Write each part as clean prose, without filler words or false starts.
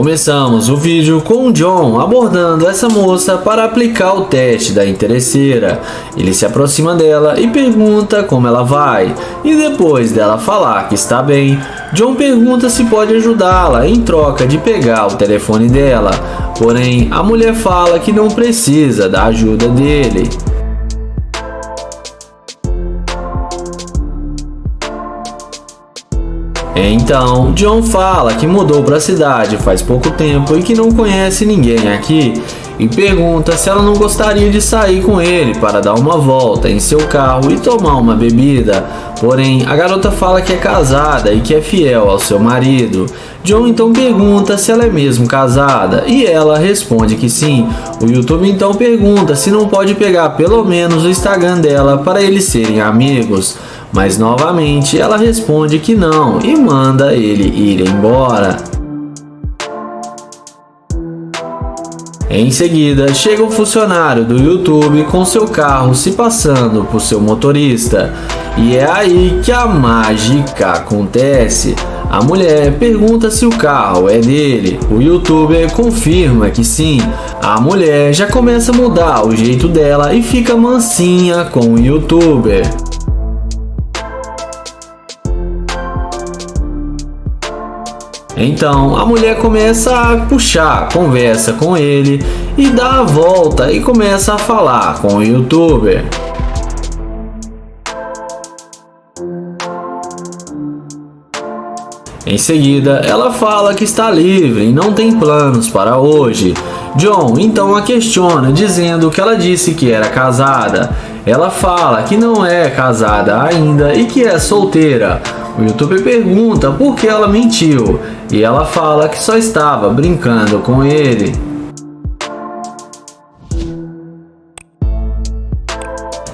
Começamos o vídeo com o John abordando essa moça para aplicar o teste da interesseira. Ele se aproxima dela e pergunta como ela vai, e depois dela falar que está bem, John pergunta se pode ajudá-la em troca de pegar o telefone dela, porém a mulher fala que não precisa da ajuda dele. Então, John fala que mudou para a cidade faz pouco tempo e que não conhece ninguém aqui, e pergunta se ela não gostaria de sair com ele para dar uma volta em seu carro e tomar uma bebida. Porém, a garota fala que é casada e que é fiel ao seu marido. John então pergunta se ela é mesmo casada e ela responde que sim. O YouTube então pergunta se não pode pegar pelo menos o Instagram dela para eles serem amigos. Mas novamente ela responde que não e manda ele ir embora. Em seguida, chega um funcionário do YouTube com seu carro se passando por seu motorista. E é aí que a mágica acontece. A mulher pergunta se o carro é dele. O YouTuber confirma que sim. A mulher já começa a mudar o jeito dela e fica mansinha com o YouTuber. Então a mulher começa a puxar conversa com ele e dá a volta e começa a falar com o YouTuber. Em seguida, ela fala que está livre e não tem planos para hoje. John então a questiona, dizendo que ela disse que era casada. Ela fala que não é casada ainda e que é solteira. O YouTuber pergunta por que ela mentiu e ela fala que só estava brincando com ele.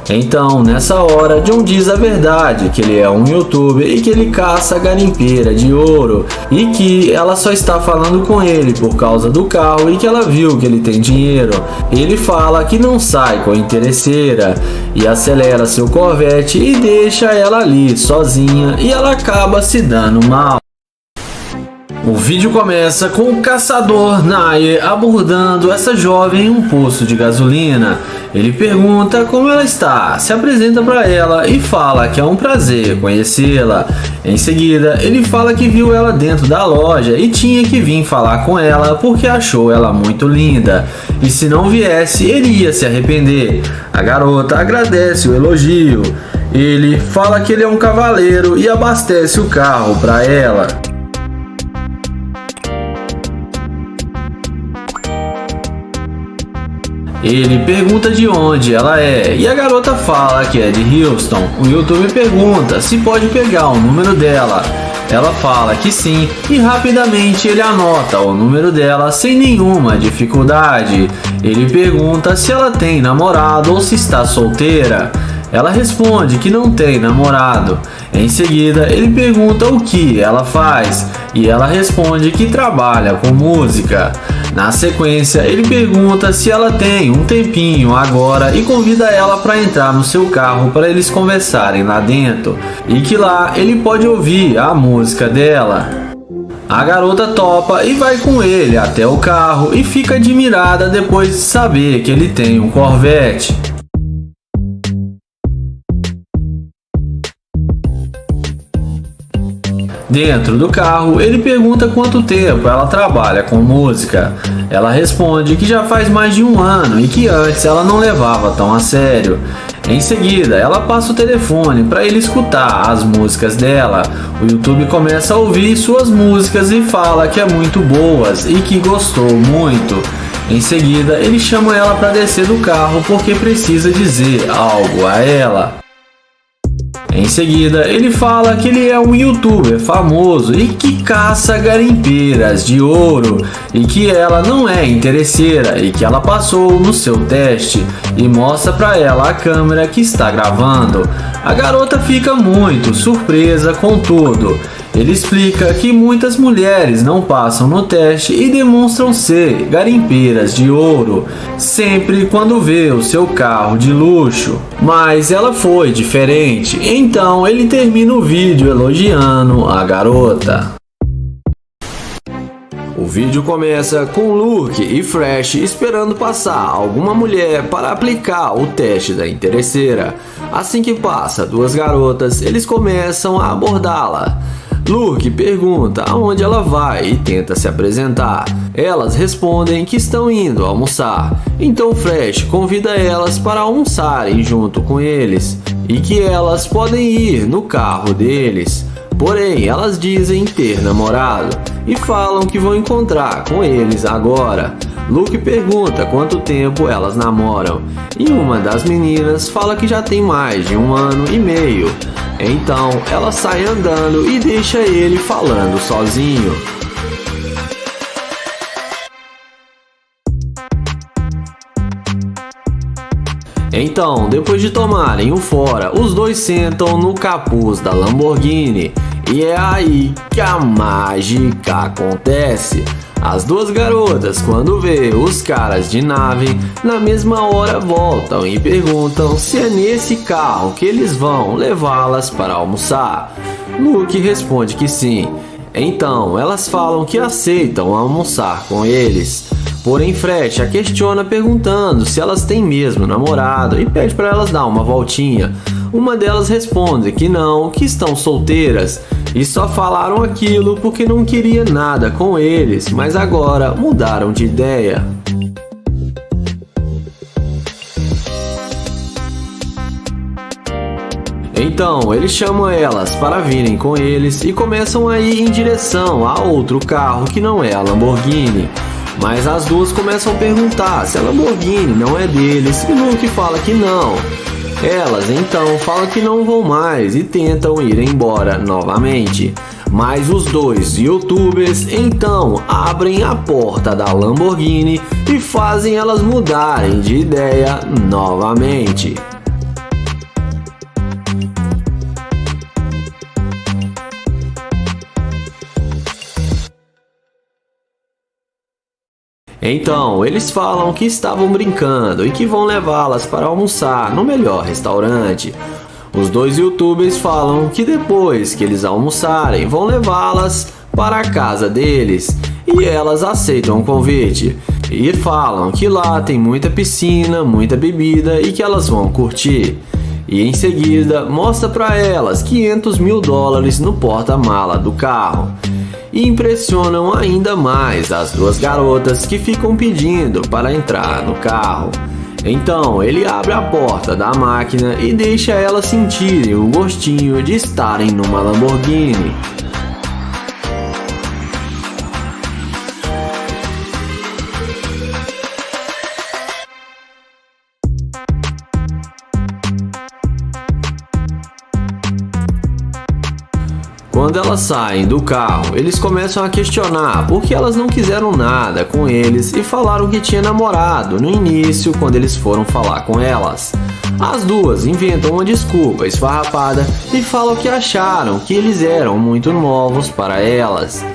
Então, nessa hora, John diz a verdade, que ele é um YouTuber e que ele caça garimpeira de ouro e que ela só está falando com ele por causa do carro e que ela viu que ele tem dinheiro. Ele fala que não sai com a interesseira e acelera seu Corvette e deixa ela ali sozinha e ela acaba se dando mal. O vídeo começa com o caçador Nair abordando essa jovem em um posto de gasolina. Ele pergunta como ela está, se apresenta para ela e fala que é um prazer conhecê-la. Em seguida, ele fala que viu ela dentro da loja e tinha que vir falar com ela porque achou ela muito linda. E se não viesse, ele ia se arrepender. A garota agradece o elogio. Ele fala que ele é um cavaleiro e abastece o carro para ela. Ele pergunta de onde ela é e a garota fala que é de Houston. O YouTube pergunta se pode pegar o número dela. Ela fala que sim e rapidamente ele anota o número dela sem nenhuma dificuldade. Ele pergunta se ela tem namorado ou se está solteira. Ela responde que não tem namorado. Em seguida, ele pergunta o que ela faz e ela responde que trabalha com música. Na sequência, ele pergunta se ela tem um tempinho agora e convida ela para entrar no seu carro para eles conversarem lá dentro e que lá ele pode ouvir a música dela. A garota topa e vai com ele até o carro e fica admirada depois de saber que ele tem um Corvette. Dentro do carro, ele pergunta quanto tempo ela trabalha com música. Ela responde que já faz mais de 1 ano e que antes ela não levava tão a sério. Em seguida, ela passa o telefone para ele escutar as músicas dela. O YouTube começa a ouvir suas músicas e fala que é muito boas e que gostou muito. Em seguida, ele chama ela para descer do carro porque precisa dizer algo a ela. Em seguida, ele fala que ele é um YouTuber famoso e que caça garimpeiras de ouro e que ela não é interesseira e que ela passou no seu teste e mostra para ela a câmera que está gravando. A garota fica muito surpresa com tudo. Ele explica que muitas mulheres não passam no teste e demonstram ser garimpeiras de ouro sempre quando vê o seu carro de luxo, mas ela foi diferente. Então ele termina o vídeo elogiando a garota. O vídeo começa com Luke e Fresh esperando passar alguma mulher para aplicar o teste da interesseira. Assim que passa duas garotas, eles começam a abordá-la. Luke pergunta aonde ela vai e tenta se apresentar. Elas respondem que estão indo almoçar. Então Fresh convida elas para almoçarem junto com eles e que elas podem ir no carro deles. Porém, elas dizem ter namorado e falam que vão encontrar com eles agora. Luke pergunta quanto tempo elas namoram e uma das meninas fala que já tem mais de 1 ano e meio. Então, ela sai andando e deixa ele falando sozinho. Então, depois de tomarem um fora, os dois sentam no capuz da Lamborghini e é aí que a mágica acontece. As duas garotas, quando vê os caras de nave, na mesma hora voltam e perguntam se é nesse carro que eles vão levá-las para almoçar. Luke responde que sim. Então, elas falam que aceitam almoçar com eles. Porém, Fresh a questiona perguntando se elas têm mesmo namorado e pede para elas dar uma voltinha. Uma delas responde que não, que estão solteiras e só falaram aquilo porque não queria nada com eles, mas agora mudaram de ideia. Então, eles chamam elas para virem com eles e começam a ir em direção a outro carro que não é a Lamborghini. Mas as duas começam a perguntar se a Lamborghini não é deles e Luke fala que não. Elas então falam que não vão mais e tentam ir embora novamente. Mas os dois youtubers então abrem a porta da Lamborghini e fazem elas mudarem de ideia novamente. Então, eles falam que estavam brincando e que vão levá-las para almoçar no melhor restaurante. Os dois youtubers falam que depois que eles almoçarem, vão levá-las para a casa deles e elas aceitam o convite. E falam que lá tem muita piscina, muita bebida e que elas vão curtir. E em seguida mostra para elas $500 mil no porta-mala do carro. E impressionam ainda mais as duas garotas que ficam pedindo para entrar no carro. Então ele abre a porta da máquina e deixa elas sentirem o gostinho de estarem numa Lamborghini. Quando elas saem do carro, eles começam a questionar por que elas não quiseram nada com eles e falaram que tinha namorado no início quando eles foram falar com elas. As duas inventam uma desculpa esfarrapada e falam que acharam que eles eram muito novos para elas.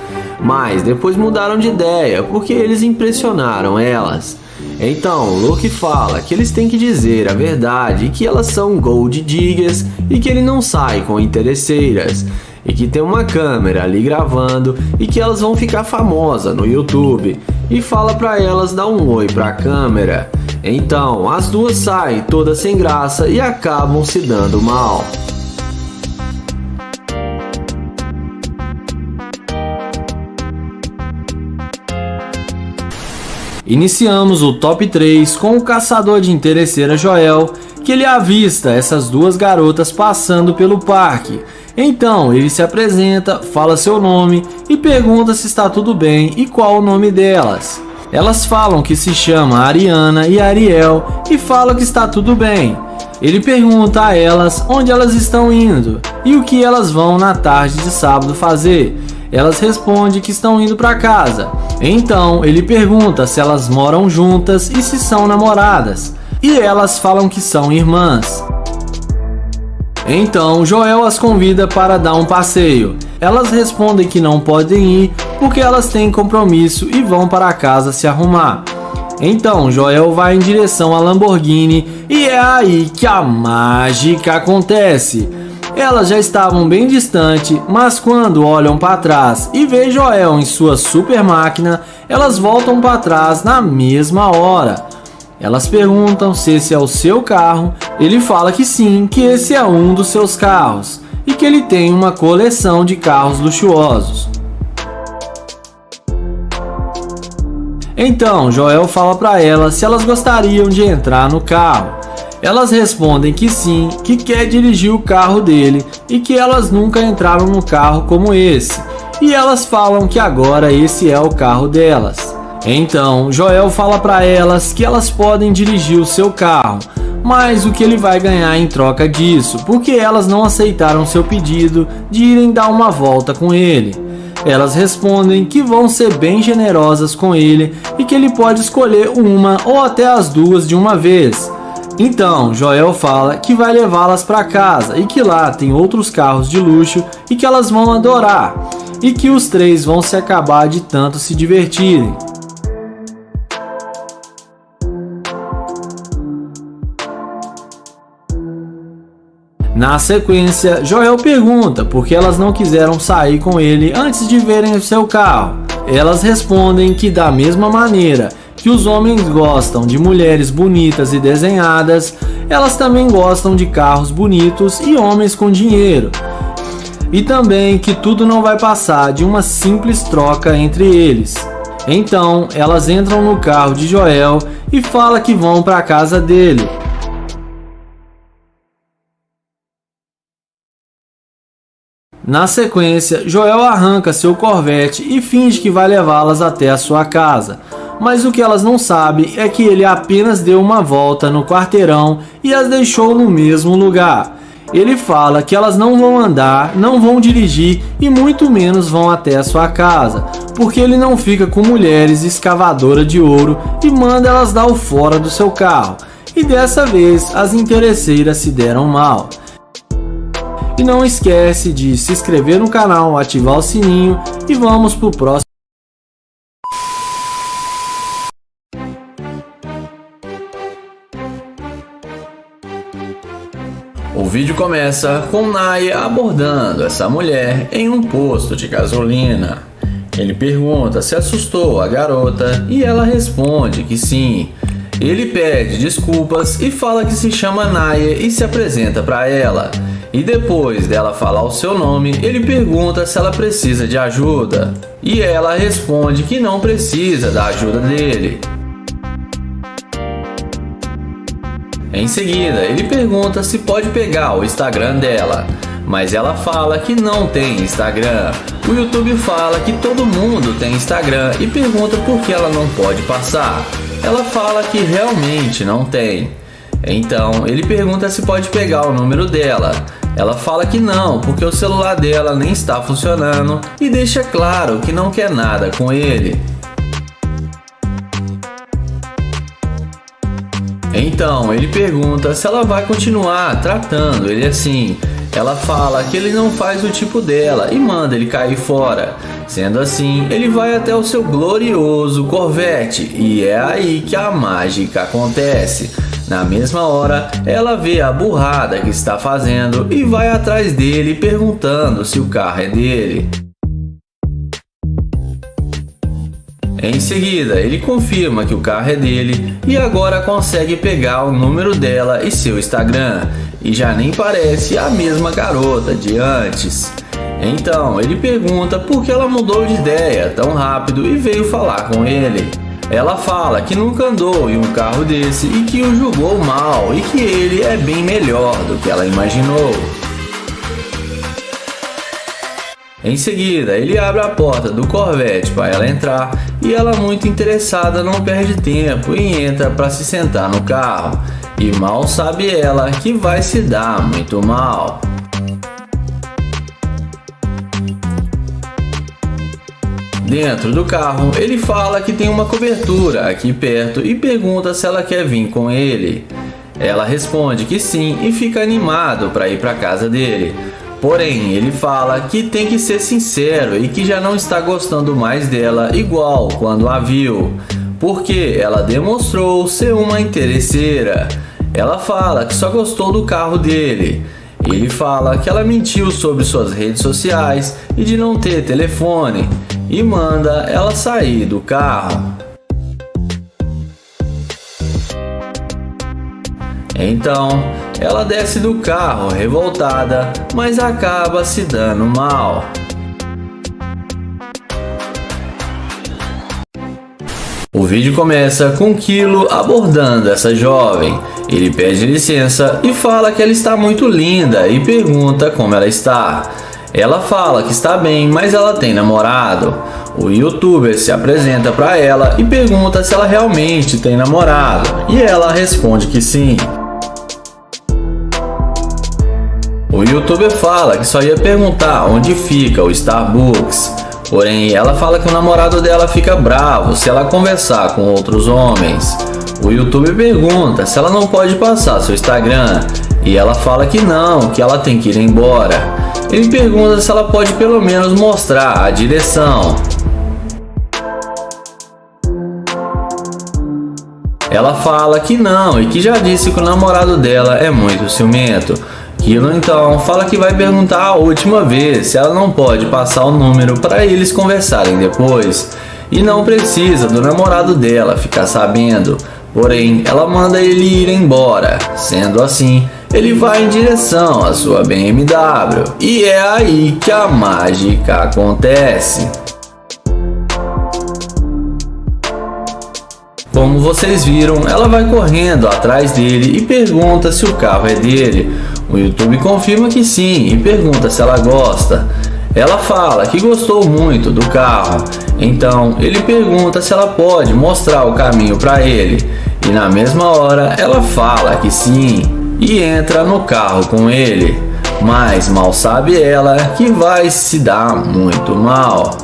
Mas depois mudaram de ideia porque eles impressionaram elas. Então Luke fala que eles têm que dizer a verdade e que elas são gold diggers e que ele não sai com interesseiras. E que tem uma câmera ali gravando e que elas vão ficar famosas no YouTube. E fala pra elas dar um oi pra câmera. Então as duas saem todas sem graça e acabam se dando mal. Iniciamos o top 3 com o caçador de interesseira Joel, que ele avista essas duas garotas passando pelo parque. Então ele se apresenta, fala seu nome e pergunta se está tudo bem e qual o nome delas. Elas falam que se chama Ariana e Ariel e falam que está tudo bem. Ele pergunta a elas onde elas estão indo e o que elas vão na tarde de sábado fazer. Elas respondem que estão indo para casa. Então ele pergunta se elas moram juntas e se são namoradas. E elas falam que são irmãs. Então Joel as convida para dar um passeio. Elas respondem que não podem ir porque elas têm compromisso e vão para casa se arrumar. Então Joel vai em direção à Lamborghini e é aí que a mágica acontece. Elas já estavam bem distante, mas quando olham para trás e vê Joel em sua super máquina, elas voltam para trás na mesma hora. Elas perguntam se esse é o seu carro, ele fala que sim, que esse é um dos seus carros e que ele tem uma coleção de carros luxuosos. Então Joel fala para elas se elas gostariam de entrar no carro. Elas respondem que sim, que quer dirigir o carro dele e que elas nunca entraram no carro como esse. E elas falam que agora esse é o carro delas. Então Joel fala para elas que elas podem dirigir o seu carro, mas o que ele vai ganhar em troca disso, porque elas não aceitaram seu pedido de irem dar uma volta com ele. Elas respondem que vão ser bem generosas com ele e que ele pode escolher uma ou até as duas de uma vez. Então Joel fala que vai levá-las para casa e que lá tem outros carros de luxo e que elas vão adorar e que os três vão se acabar de tanto se divertirem. Na sequência, Joel pergunta por que elas não quiseram sair com ele antes de verem o seu carro. Elas respondem que da mesma maneira que os homens gostam de mulheres bonitas e desenhadas, elas também gostam de carros bonitos e homens com dinheiro. E também que tudo não vai passar de uma simples troca entre eles. Então, elas entram no carro de Joel e falam que vão para a casa dele. Na sequência, Joel arranca seu Corvette e finge que vai levá-las até a sua casa. Mas o que elas não sabem é que ele apenas deu uma volta no quarteirão e as deixou no mesmo lugar. Ele fala que elas não vão andar, não vão dirigir e muito menos vão até a sua casa, porque ele não fica com mulheres escavadoras de ouro e manda elas dar o fora do seu carro. E dessa vez as interesseiras se deram mal. E não esquece de se inscrever no canal, ativar o sininho e vamos pro próximo. O vídeo começa com Naya abordando essa mulher em um posto de gasolina. Ele pergunta se assustou a garota e ela responde que sim. Ele pede desculpas e fala que se chama Naya e se apresenta para ela. E depois dela falar o seu nome, ele pergunta se ela precisa de ajuda. E ela responde que não precisa da ajuda dele. Em seguida, ele pergunta se pode pegar o Instagram dela, mas ela fala que não tem Instagram. O YouTube fala que todo mundo tem Instagram e pergunta por que ela não pode passar. Ela fala que realmente não tem. Então, ele pergunta se pode pegar o número dela. Ela fala que não, porque o celular dela nem está funcionando e deixa claro que não quer nada com ele. Então ele pergunta se ela vai continuar tratando ele assim. Ela fala que ele não faz o tipo dela e manda ele cair fora. Sendo assim, ele vai até o seu glorioso Corvette e é aí que a mágica acontece. Na mesma hora, ela vê a burrada que está fazendo e vai atrás dele perguntando se o carro é dele. Em seguida, ele confirma que o carro é dele e agora consegue pegar o número dela e seu Instagram, e já nem parece a mesma garota de antes. Então, ele pergunta por que ela mudou de ideia tão rápido e veio falar com ele. Ela fala que nunca andou em um carro desse e que o julgou mal e que ele é bem melhor do que ela imaginou. Em seguida, ele abre a porta do Corvette para ela entrar e ela, muito interessada, não perde tempo e entra para se sentar no carro. E mal sabe ela que vai se dar muito mal. Dentro do carro, ele fala que tem uma cobertura aqui perto e pergunta se ela quer vir com ele. Ela responde que sim e fica animado para ir para casa dele. Porém, ele fala que tem que ser sincero e que já não está gostando mais dela igual quando a viu, porque ela demonstrou ser uma interesseira. Ela fala que só gostou do carro dele. Ele fala que ela mentiu sobre suas redes sociais e de não ter telefone e manda ela sair do carro. Então, ela desce do carro revoltada, mas acaba se dando mal. O vídeo começa com Kilo abordando essa jovem. Ele pede licença e fala que ela está muito linda e pergunta como ela está. Ela fala que está bem, mas ela tem namorado. O youtuber se apresenta para ela e pergunta se ela realmente tem namorado, e ela responde que sim. O youtuber fala que só ia perguntar onde fica o Starbucks, porém ela fala que o namorado dela fica bravo se ela conversar com outros homens. O youtuber pergunta se ela não pode passar seu Instagram e ela fala que não, que ela tem que ir embora. Ele pergunta se ela pode pelo menos mostrar a direção. Ela fala que não e que já disse que o namorado dela é muito ciumento. Kilo então fala que vai perguntar a última vez se ela não pode passar o número para eles conversarem depois. E não precisa do namorado dela ficar sabendo. Porém, ela manda ele ir embora. Sendo assim, ele vai em direção à sua BMW. E é aí que a mágica acontece. Como vocês viram, ela vai correndo atrás dele e pergunta se o carro é dele. O YouTube confirma que sim e pergunta se ela gosta. Ela fala que gostou muito do carro. Então ele pergunta se ela pode mostrar o caminho para ele. E na mesma hora ela fala que sim e entra no carro com ele. Mas mal sabe ela que vai se dar muito mal.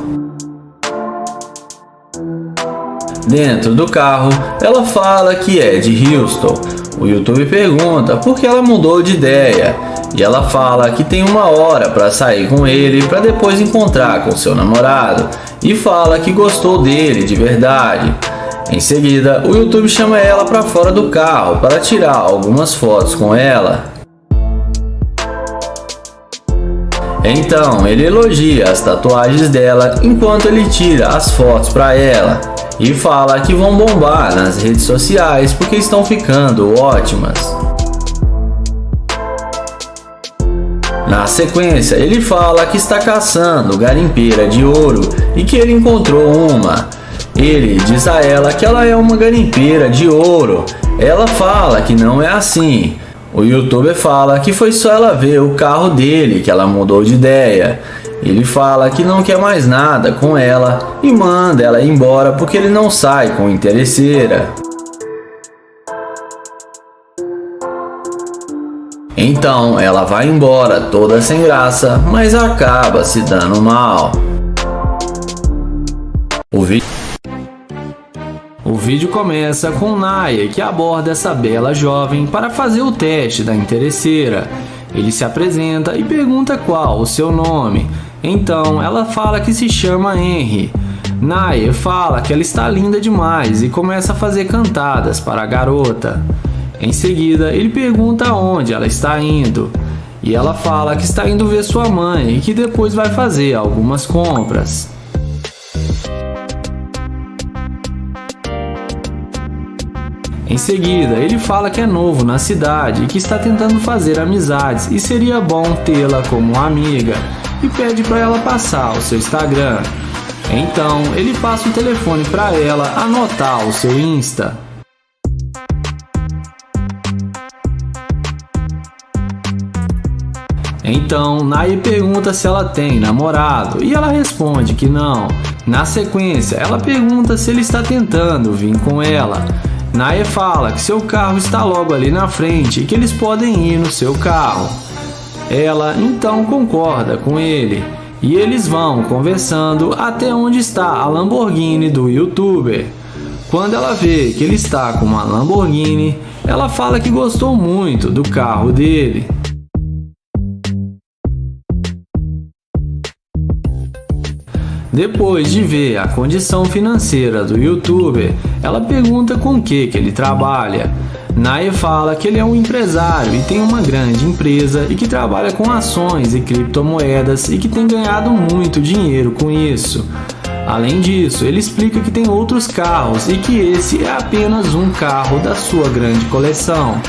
Dentro do carro, ela fala que é de Houston. O YouTube pergunta por que ela mudou de ideia. E ela fala que tem 1 hora para sair com ele para depois encontrar com seu namorado. E fala que gostou dele de verdade. Em seguida, o YouTube chama ela para fora do carro para tirar algumas fotos com ela. Então, ele elogia as tatuagens dela enquanto ele tira as fotos para ela. E fala que vão bombar nas redes sociais porque estão ficando ótimas. Na sequência, ele fala que está caçando garimpeira de ouro e que ele encontrou uma. Ele diz a ela que ela é uma garimpeira de ouro. Ela fala que não é assim. O youtuber fala que foi só ela ver o carro dele que ela mudou de ideia. Ele fala que não quer mais nada com ela e manda ela ir embora porque ele não sai com interesseira. Então ela vai embora toda sem graça, mas acaba se dando mal. O vídeo começa com Naya, que aborda essa bela jovem para fazer o teste da interesseira. Ele se apresenta e pergunta qual o seu nome. Então ela fala que se chama Henry. Naya fala que ela está linda demais e começa a fazer cantadas para a garota. Em seguida, ele pergunta onde ela está indo. E ela fala que está indo ver sua mãe e que depois vai fazer algumas compras. Em seguida, ele fala que é novo na cidade e que está tentando fazer amizades e seria bom tê-la como amiga, e pede para ela passar o seu Instagram. Então, ele passa o telefone para ela anotar o seu Insta. Então, Naya pergunta se ela tem namorado e ela responde que não. Na sequência, ela pergunta se ele está tentando vir com ela. Naya fala que seu carro está logo ali na frente e que eles podem ir no seu carro. Ela então concorda com ele e eles vão conversando até onde está a Lamborghini do youtuber. Quando ela vê que ele está com uma Lamborghini, ela fala que gostou muito do carro dele. Depois de ver a condição financeira do youtuber, ela pergunta com que ele trabalha. Naya fala que ele é um empresário e tem uma grande empresa e que trabalha com ações e criptomoedas e que tem ganhado muito dinheiro com isso. Além disso, ele explica que tem outros carros e que esse é apenas um carro da sua grande coleção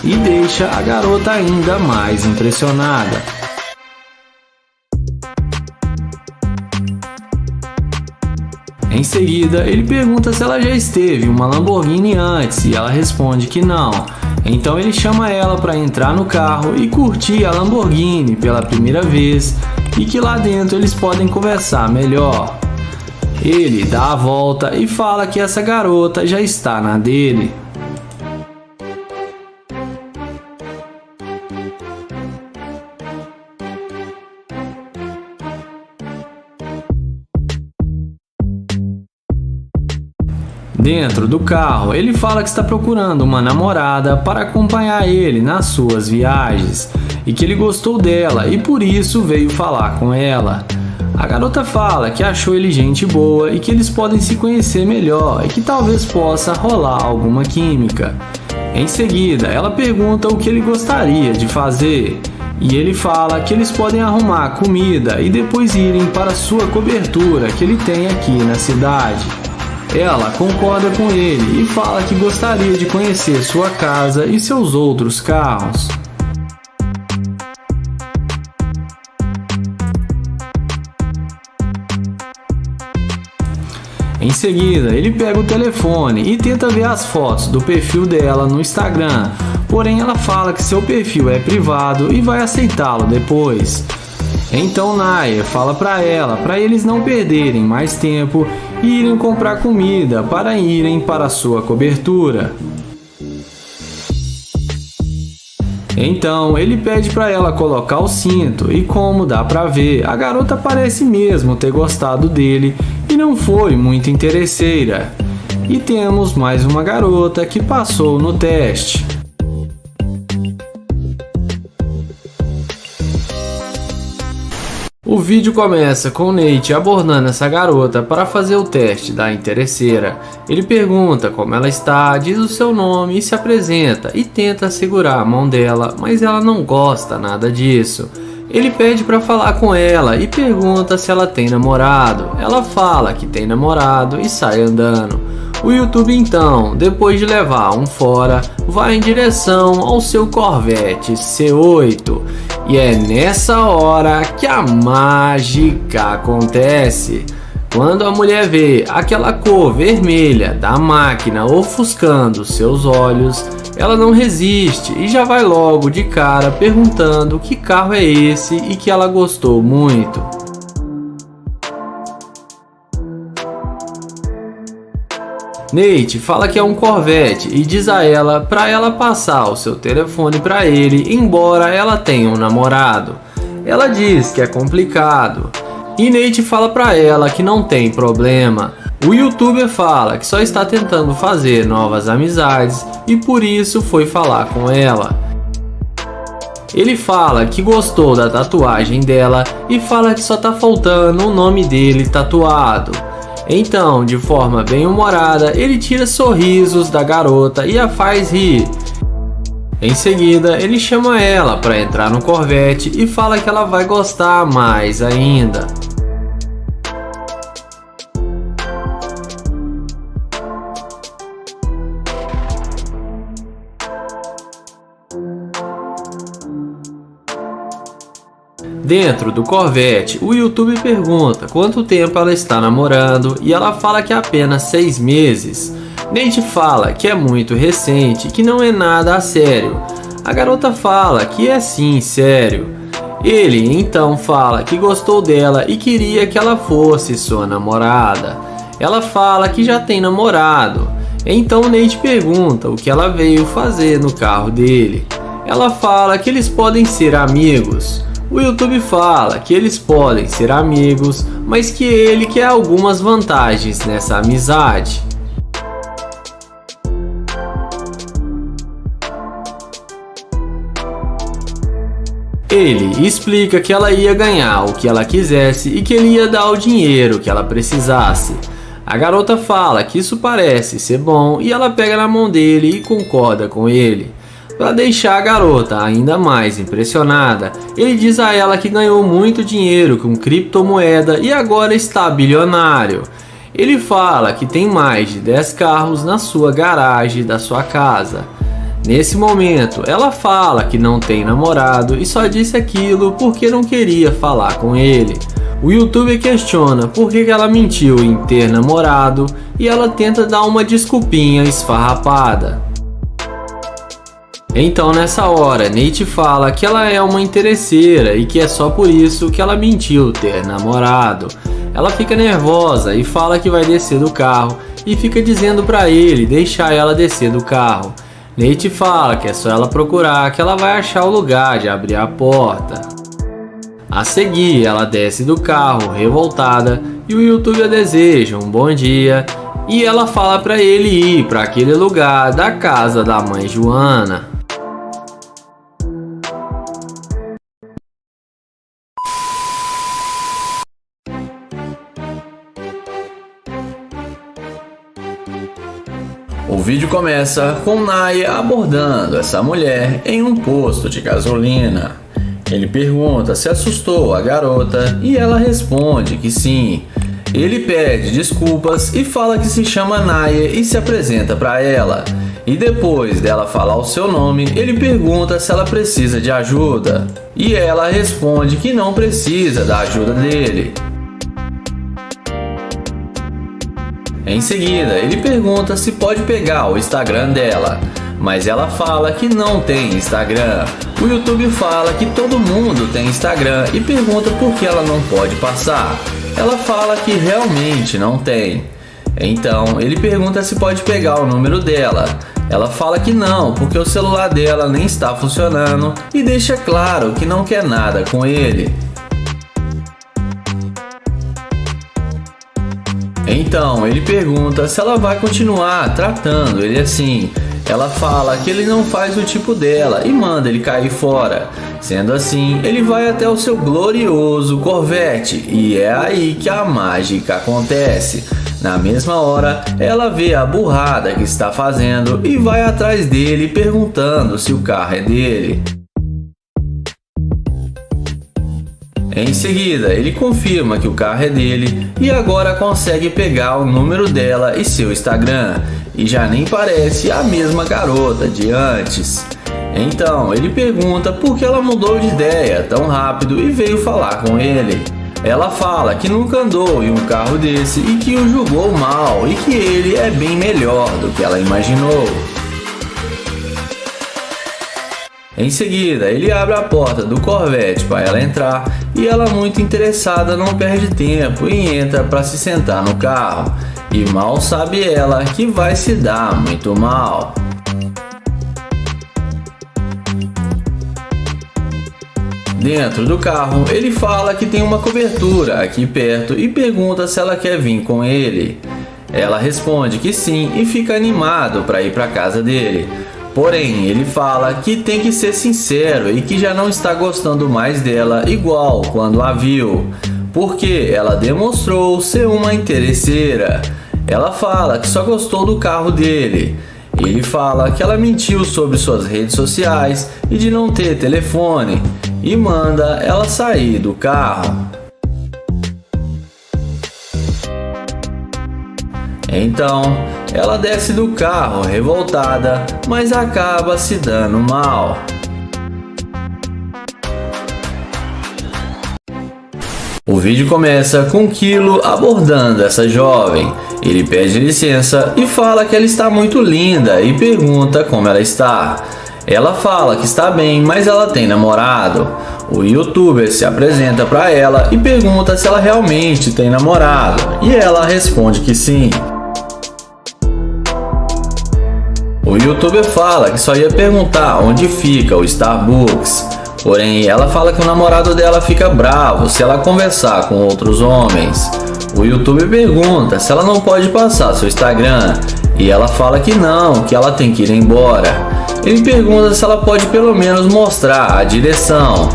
e deixa a garota ainda mais impressionada. Em seguida, ele pergunta se ela já esteve em uma Lamborghini antes e ela responde que não. Então ele chama ela para entrar no carro e curtir a Lamborghini pela primeira vez e que lá dentro eles podem conversar melhor. Ele dá a volta e fala que essa garota já está na dele. Dentro do carro, ele fala que está procurando uma namorada para acompanhar ele nas suas viagens e que ele gostou dela e por isso veio falar com ela. A garota fala que achou ele gente boa e que eles podem se conhecer melhor e que talvez possa rolar alguma química. Em seguida, ela pergunta o que ele gostaria de fazer e ele fala que eles podem arrumar comida e depois irem para sua cobertura que ele tem aqui na cidade. Ela concorda com ele e fala que gostaria de conhecer sua casa e seus outros carros. Em seguida, ele pega o telefone e tenta ver as fotos do perfil dela no Instagram, porém ela fala que seu perfil é privado e vai aceitá-lo depois. Então Naya fala para eles não perderem mais tempo e irem comprar comida para irem para sua cobertura. Então ele pede para ela colocar o cinto e como dá para ver, a garota parece mesmo ter gostado dele e não foi muito interesseira. E temos mais uma garota que passou no teste. O vídeo começa com Nate abordando essa garota para fazer o teste da interesseira. Ele pergunta como ela está, diz o seu nome e se apresenta e tenta segurar a mão dela, mas ela não gosta nada disso. Ele pede para falar com ela e pergunta se ela tem namorado. Ela fala que tem namorado e sai andando. O YouTube então, depois de levar um fora, vai em direção ao seu Corvette C8. E é nessa hora que a mágica acontece. Quando a mulher vê aquela cor vermelha da máquina ofuscando seus olhos, ela não resiste e já vai logo de cara perguntando que carro é esse e que ela gostou muito. Nate fala que é um Corvette e diz a ela para ela passar o seu telefone para ele, embora ela tenha um namorado. Ela diz que é complicado e Nate fala para ela que não tem problema. O youtuber fala que só está tentando fazer novas amizades e por isso foi falar com ela. Ele fala que gostou da tatuagem dela e fala que só tá faltando o nome dele tatuado. Então, de forma bem humorada, ele tira sorrisos da garota e a faz rir. Em seguida, ele chama ela para entrar no Corvette e fala que ela vai gostar mais ainda. Dentro do Corvette, o YouTube pergunta quanto tempo ela está namorando e ela fala que é apenas 6 meses. Nate fala que é muito recente, que não é nada a sério. A garota fala que é sim sério. Ele então fala que gostou dela e queria que ela fosse sua namorada. Ela fala que já tem namorado. Então Nate pergunta o que ela veio fazer no carro dele. Ela fala que eles podem ser amigos. O YouTube fala que eles podem ser amigos, mas que ele quer algumas vantagens nessa amizade. Ele explica que ela ia ganhar o que ela quisesse e que ele ia dar o dinheiro que ela precisasse. A garota fala que isso parece ser bom e ela pega na mão dele e concorda com ele. Para deixar a garota ainda mais impressionada, ele diz a ela que ganhou muito dinheiro com criptomoeda e agora está bilionário. Ele fala que tem mais de 10 carros na sua garagem da sua casa. Nesse momento, ela fala que não tem namorado e só disse aquilo porque não queria falar com ele. O youtuber questiona por que ela mentiu em ter namorado e ela tenta dar uma desculpinha esfarrapada. Então nessa hora, Nate fala que ela é uma interesseira e que é só por isso que ela mentiu ter namorado. Ela fica nervosa e fala que vai descer do carro e fica dizendo pra ele deixar ela descer do carro. Nate fala que é só ela procurar que ela vai achar o lugar de abrir a porta. A seguir, ela desce do carro revoltada e o youtuber deseja um bom dia e ela fala pra ele ir para aquele lugar da casa da mãe Joana. O vídeo começa com Naya abordando essa mulher em um posto de gasolina. Ele pergunta se assustou a garota e ela responde que sim. Ele pede desculpas e fala que se chama Naya e se apresenta para ela. E depois dela falar o seu nome, ele pergunta se ela precisa de ajuda. E ela responde que não precisa da ajuda dele. Em seguida, ele pergunta se pode pegar o Instagram dela, mas ela fala que não tem Instagram. O YouTube fala que todo mundo tem Instagram e pergunta por que ela não pode passar. Ela fala que realmente não tem. Então, ele pergunta se pode pegar o número dela. Ela fala que não, porque o celular dela nem está funcionando e deixa claro que não quer nada com ele. Então, ele pergunta se ela vai continuar tratando ele assim. Ela fala que ele não faz o tipo dela e manda ele cair fora. Sendo assim, ele vai até o seu glorioso Corvette e é aí que a mágica acontece. Na mesma hora, ela vê a burrada que está fazendo e vai atrás dele perguntando se o carro é dele. Em seguida, ele confirma que o carro é dele e agora consegue pegar o número dela e seu Instagram, e já nem parece a mesma garota de antes. Então, ele pergunta por que ela mudou de ideia tão rápido e veio falar com ele. Ela fala que nunca andou em um carro desse e que o julgou mal e que ele é bem melhor do que ela imaginou. Em seguida, ele abre a porta do Corvette para ela entrar e ela, muito interessada, não perde tempo e entra para se sentar no carro. E mal sabe ela que vai se dar muito mal. Dentro do carro, ele fala que tem uma cobertura aqui perto e pergunta se ela quer vir com ele. Ela responde que sim e fica animado para ir para casa dele. Porém, ele fala que tem que ser sincero e que já não está gostando mais dela igual quando a viu, porque ela demonstrou ser uma interesseira. Ela fala que só gostou do carro dele. Ele fala que ela mentiu sobre suas redes sociais e de não ter telefone e manda ela sair do carro. Então, ela desce do carro revoltada, mas acaba se dando mal. O vídeo começa com Kilo abordando essa jovem. Ele pede licença e fala que ela está muito linda e pergunta como ela está. Ela fala que está bem, mas ela tem namorado. O youtuber se apresenta para ela e pergunta se ela realmente tem namorado, e ela responde que sim. O youtuber fala que só ia perguntar onde fica o Starbucks, porém ela fala que o namorado dela fica bravo se ela conversar com outros homens. O youtuber pergunta se ela não pode passar seu Instagram e ela fala que não, que ela tem que ir embora. Ele pergunta se ela pode pelo menos mostrar a direção.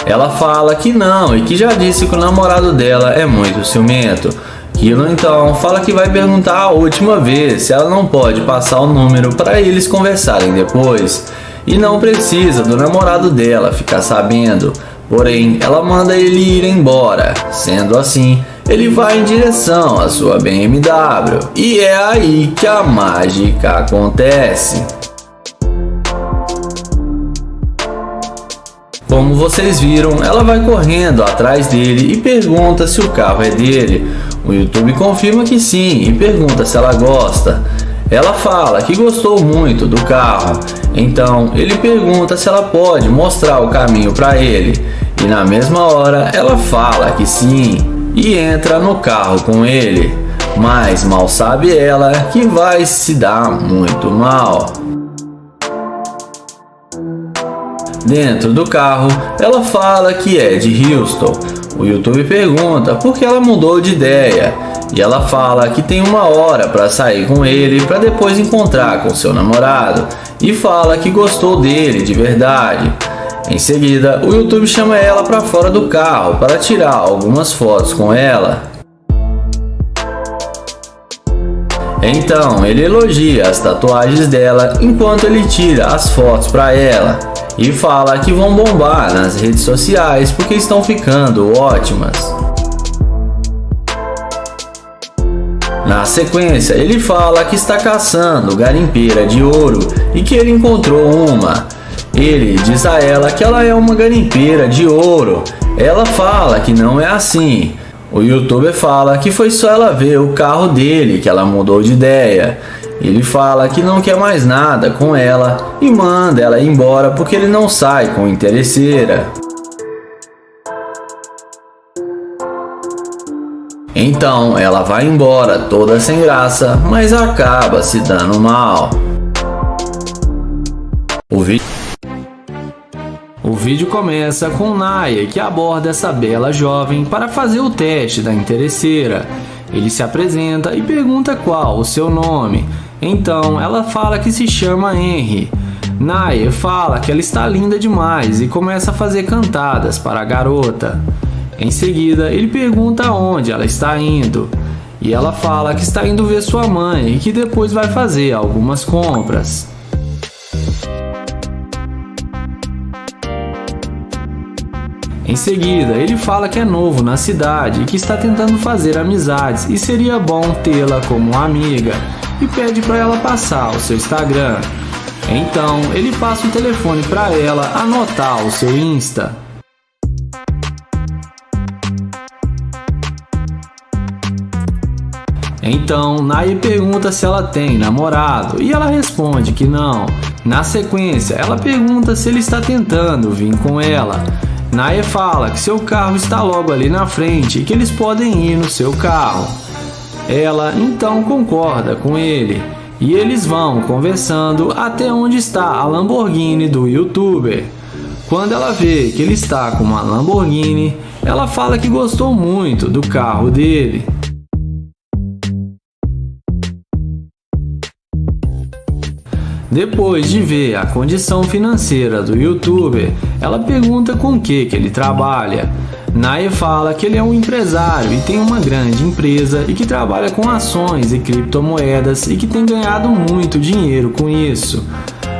Ela fala que não e que já disse que o namorado dela é muito ciumento. Kilo então fala que vai perguntar a última vez se ela não pode passar o número para eles conversarem depois. E não precisa do namorado dela ficar sabendo. Porém, ela manda ele ir embora. Sendo assim, ele vai em direção à sua BMW. E é aí que a mágica acontece. Como vocês viram, ela vai correndo atrás dele e pergunta se o carro é dele. O YouTube confirma que sim e pergunta se ela gosta. Ela fala que gostou muito do carro. Então ele pergunta se ela pode mostrar o caminho para ele. E na mesma hora ela fala que sim e entra no carro com ele. Mas mal sabe ela que vai se dar muito mal. Dentro do carro, ela fala que é de Houston. O YouTube pergunta por que ela mudou de ideia. E ela fala que tem 1 hora para sair com ele para depois encontrar com seu namorado. E fala que gostou dele de verdade. Em seguida, o YouTube chama ela para fora do carro para tirar algumas fotos com ela. Então, ele elogia as tatuagens dela enquanto ele tira as fotos para ela. E fala que vão bombar nas redes sociais porque estão ficando ótimas. Na sequência, ele fala que está caçando garimpeira de ouro e que ele encontrou uma. Ele diz a ela que ela é uma garimpeira de ouro. Ela fala que não é assim. O YouTuber fala que foi só ela ver o carro dele que ela mudou de ideia. Ele fala que não quer mais nada com ela e manda ela ir embora porque ele não sai com interesseira. Então ela vai embora toda sem graça, mas acaba se dando mal. O vídeo começa com Naya, que aborda essa bela jovem para fazer o teste da interesseira. Ele se apresenta e pergunta qual o seu nome. Então ela fala que se chama Henry. Naya fala que ela está linda demais e começa a fazer cantadas para a garota. Em seguida, ele pergunta aonde ela está indo. E ela fala que está indo ver sua mãe e que depois vai fazer algumas compras. Em seguida, ele fala que é novo na cidade e que está tentando fazer amizades e seria bom tê-la como uma amiga, e pede para ela passar o seu Instagram. Então, ele passa o telefone para ela anotar o seu Insta. Então, Naya pergunta se ela tem namorado e ela responde que não. Na sequência, ela pergunta se ele está tentando vir com ela. Naya fala que seu carro está logo ali na frente e que eles podem ir no seu carro. Ela então concorda com ele e eles vão conversando até onde está a Lamborghini do YouTuber. Quando ela vê que ele está com uma Lamborghini, ela fala que gostou muito do carro dele. Depois de ver a condição financeira do YouTuber, ela pergunta com o que ele trabalha. Naya fala que ele é um empresário e tem uma grande empresa e que trabalha com ações e criptomoedas e que tem ganhado muito dinheiro com isso.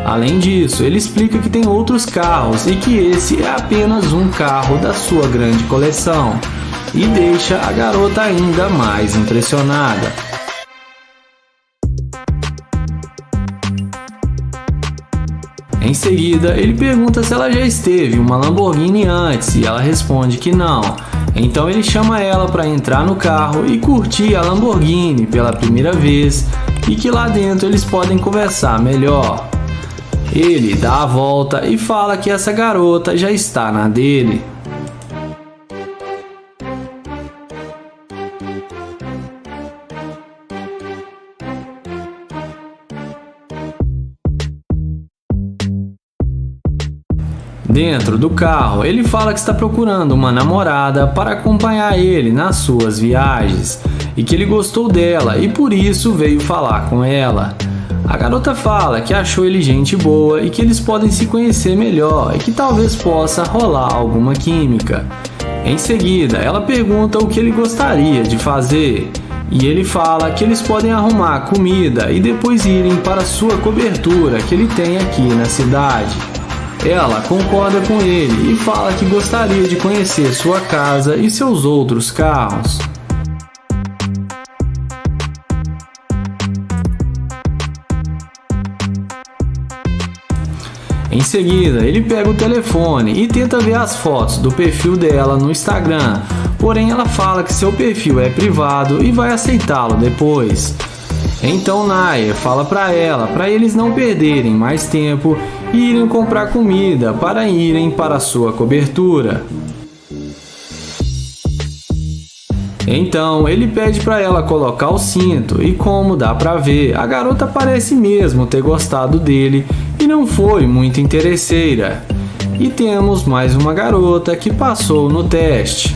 Além disso, ele explica que tem outros carros e que esse é apenas um carro da sua grande coleção e deixa a garota ainda mais impressionada. Em seguida, ele pergunta se ela já esteve em uma Lamborghini antes e ela responde que não. Então ele chama ela para entrar no carro e curtir a Lamborghini pela primeira vez e que lá dentro eles podem conversar melhor. Ele dá a volta e fala que essa garota já está na dele. Dentro do carro, ele fala que está procurando uma namorada para acompanhar ele nas suas viagens e que ele gostou dela e por isso veio falar com ela. A garota fala que achou ele gente boa e que eles podem se conhecer melhor e que talvez possa rolar alguma química. Em seguida, ela pergunta o que ele gostaria de fazer e ele fala que eles podem arrumar comida e depois irem para sua cobertura que ele tem aqui na cidade. Ela concorda com ele e fala que gostaria de conhecer sua casa e seus outros carros. Em seguida, ele pega o telefone e tenta ver as fotos do perfil dela no Instagram, porém ela fala que seu perfil é privado e vai aceitá-lo depois. Então Nair fala para eles não perderem mais tempo e irem comprar comida para irem para sua cobertura. Então ele pede para ela colocar o cinto e, como dá para ver, a garota parece mesmo ter gostado dele e não foi muito interesseira. E temos mais uma garota que passou no teste.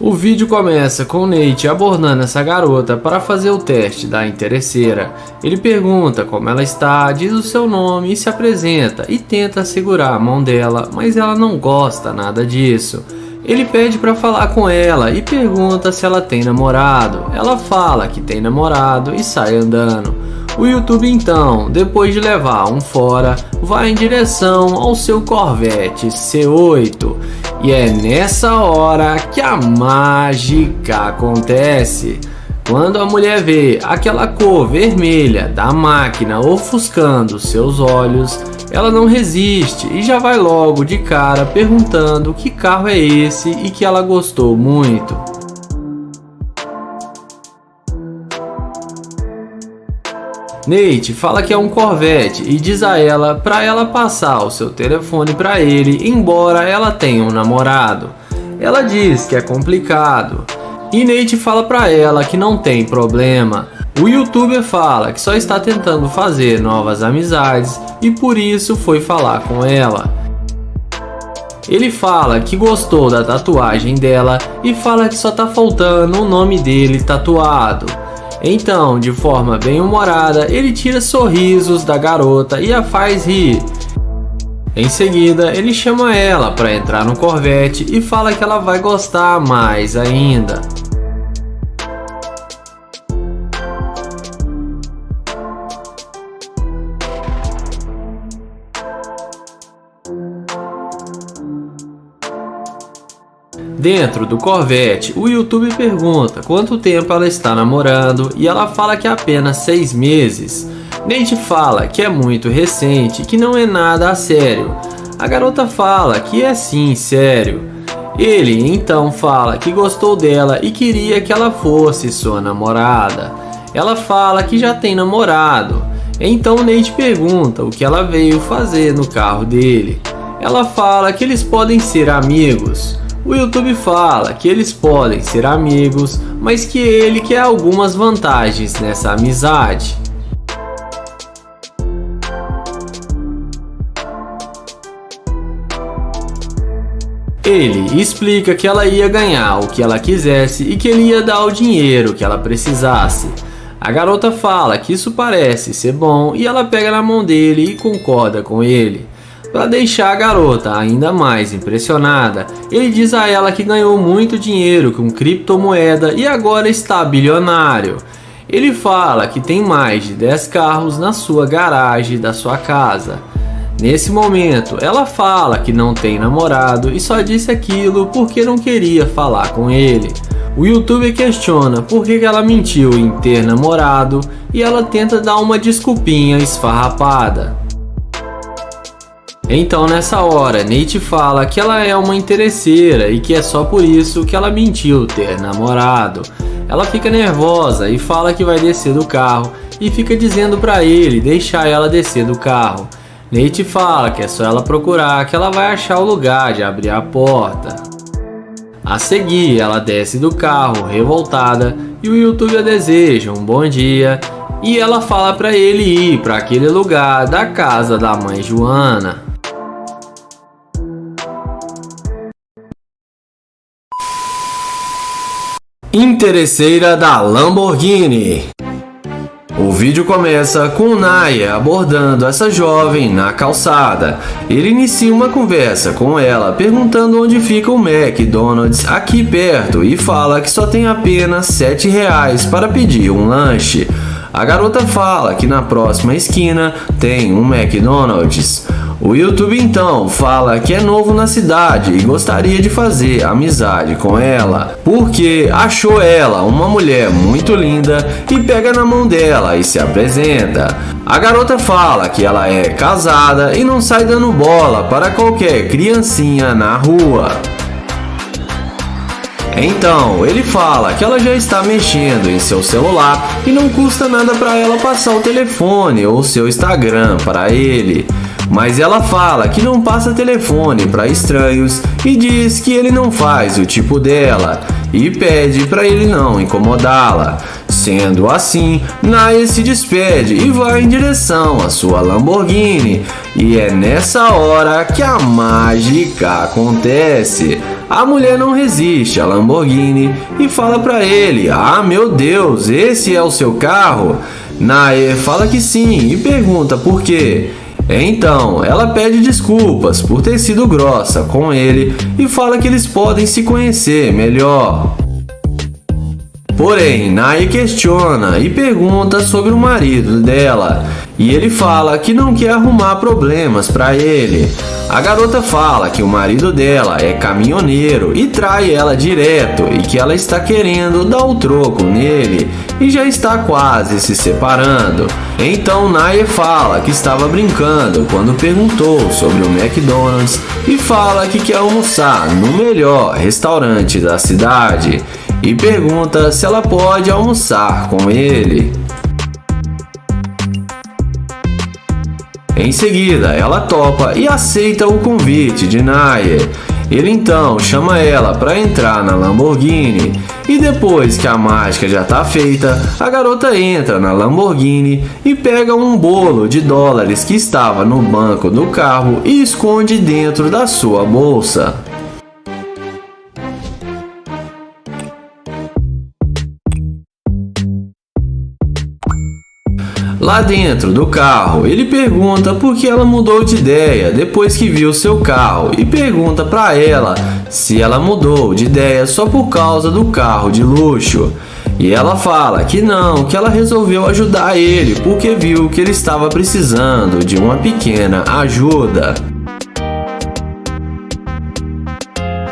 O vídeo começa com Nate abordando essa garota para fazer o teste da interesseira. Ele pergunta como ela está, diz o seu nome e se apresenta e tenta segurar a mão dela, mas ela não gosta nada disso. Ele pede para falar com ela e pergunta se ela tem namorado. Ela fala que tem namorado e sai andando. O YouTube então, depois de levar um fora, vai em direção ao seu Corvette C8. E é nessa hora que a mágica acontece. Quando a mulher vê aquela cor vermelha da máquina ofuscando seus olhos, ela não resiste e já vai logo de cara perguntando que carro é esse e que ela gostou muito. Nate fala que é um Corvette e diz a ela para ela passar o seu telefone para ele, embora ela tenha um namorado. Ela diz que é complicado e Nate fala para ela que não tem problema. O youtuber fala que só está tentando fazer novas amizades e por isso foi falar com ela. Ele fala que gostou da tatuagem dela e fala que só tá faltando o nome dele tatuado. Então, de forma bem humorada, ele tira sorrisos da garota e a faz rir. Em seguida, ele chama ela para entrar no Corvette e fala que ela vai gostar mais ainda. Dentro do Corvette, o YouTube pergunta quanto tempo ela está namorando e ela fala que é apenas 6 meses. Nate fala que é muito recente, que não é nada a sério. A garota fala que é sim sério. Ele então fala que gostou dela e queria que ela fosse sua namorada. Ela fala que já tem namorado. Então Nate pergunta o que ela veio fazer no carro dele. Ela fala que eles podem ser amigos. O YouTube fala que eles podem ser amigos, mas que ele quer algumas vantagens nessa amizade. Ele explica que ela ia ganhar o que ela quisesse e que ele ia dar o dinheiro que ela precisasse. A garota fala que isso parece ser bom e ela pega na mão dele e concorda com ele. Para deixar a garota ainda mais impressionada, ele diz a ela que ganhou muito dinheiro com criptomoeda e agora está bilionário. Ele fala que tem mais de 10 carros na sua garagem da sua casa. Nesse momento, ela fala que não tem namorado e só disse aquilo porque não queria falar com ele. O youtuber questiona por que ela mentiu em ter namorado e ela tenta dar uma desculpinha esfarrapada. Então nessa hora, Nate fala que ela é uma interesseira e que é só por isso que ela mentiu ter namorado. Ela fica nervosa e fala que vai descer do carro e fica dizendo pra ele deixar ela descer do carro. Nate fala que é só ela procurar que ela vai achar o lugar de abrir a porta. A seguir, ela desce do carro revoltada e o youtuber deseja um bom dia e ela fala pra ele ir para aquele lugar da casa da mãe Joana. Interesseira da Lamborghini. O vídeo começa com Naya abordando essa jovem na calçada. Ele inicia uma conversa com ela, perguntando onde fica o McDonald's aqui perto e fala que só tem apenas R$7 para pedir um lanche. A garota fala que na próxima esquina tem um McDonald's. O YouTube então fala que é novo na cidade e gostaria de fazer amizade com ela, porque achou ela uma mulher muito linda e pega na mão dela e se apresenta. A garota fala que ela é casada e não sai dando bola para qualquer criancinha na rua. Então, ele fala que ela já está mexendo em seu celular e não custa nada para ela passar o telefone ou seu Instagram para ele. Mas ela fala que não passa telefone para estranhos e diz que ele não faz o tipo dela e pede para ele não incomodá-la. Sendo assim, Naya se despede e vai em direção à sua Lamborghini. E é nessa hora que a mágica acontece. A mulher não resiste à Lamborghini e fala para ele: "Ah, meu Deus, esse é o seu carro?" Naya fala que sim e pergunta por quê. Então, ela pede desculpas por ter sido grossa com ele e fala que eles podem se conhecer melhor. Porém, Naya questiona e pergunta sobre o marido dela, e ele fala que não quer arrumar problemas para ele. A garota fala que o marido dela é caminhoneiro e trai ela direto e que ela está querendo dar o troco nele e já está quase se separando. Então Naya fala que estava brincando quando perguntou sobre o McDonald's e fala que quer almoçar no melhor restaurante da cidade e pergunta se ela pode almoçar com ele. Em seguida, ela topa e aceita o convite de Naya. Ele então chama ela para entrar na Lamborghini e depois que a mágica já está feita, a garota entra na Lamborghini e pega um bolo de dólares que estava no banco do carro e esconde dentro da sua bolsa. Lá dentro do carro, ele pergunta por que ela mudou de ideia depois que viu seu carro e pergunta para ela se ela mudou de ideia só por causa do carro de luxo. E ela fala que não, que ela resolveu ajudar ele porque viu que ele estava precisando de uma pequena ajuda.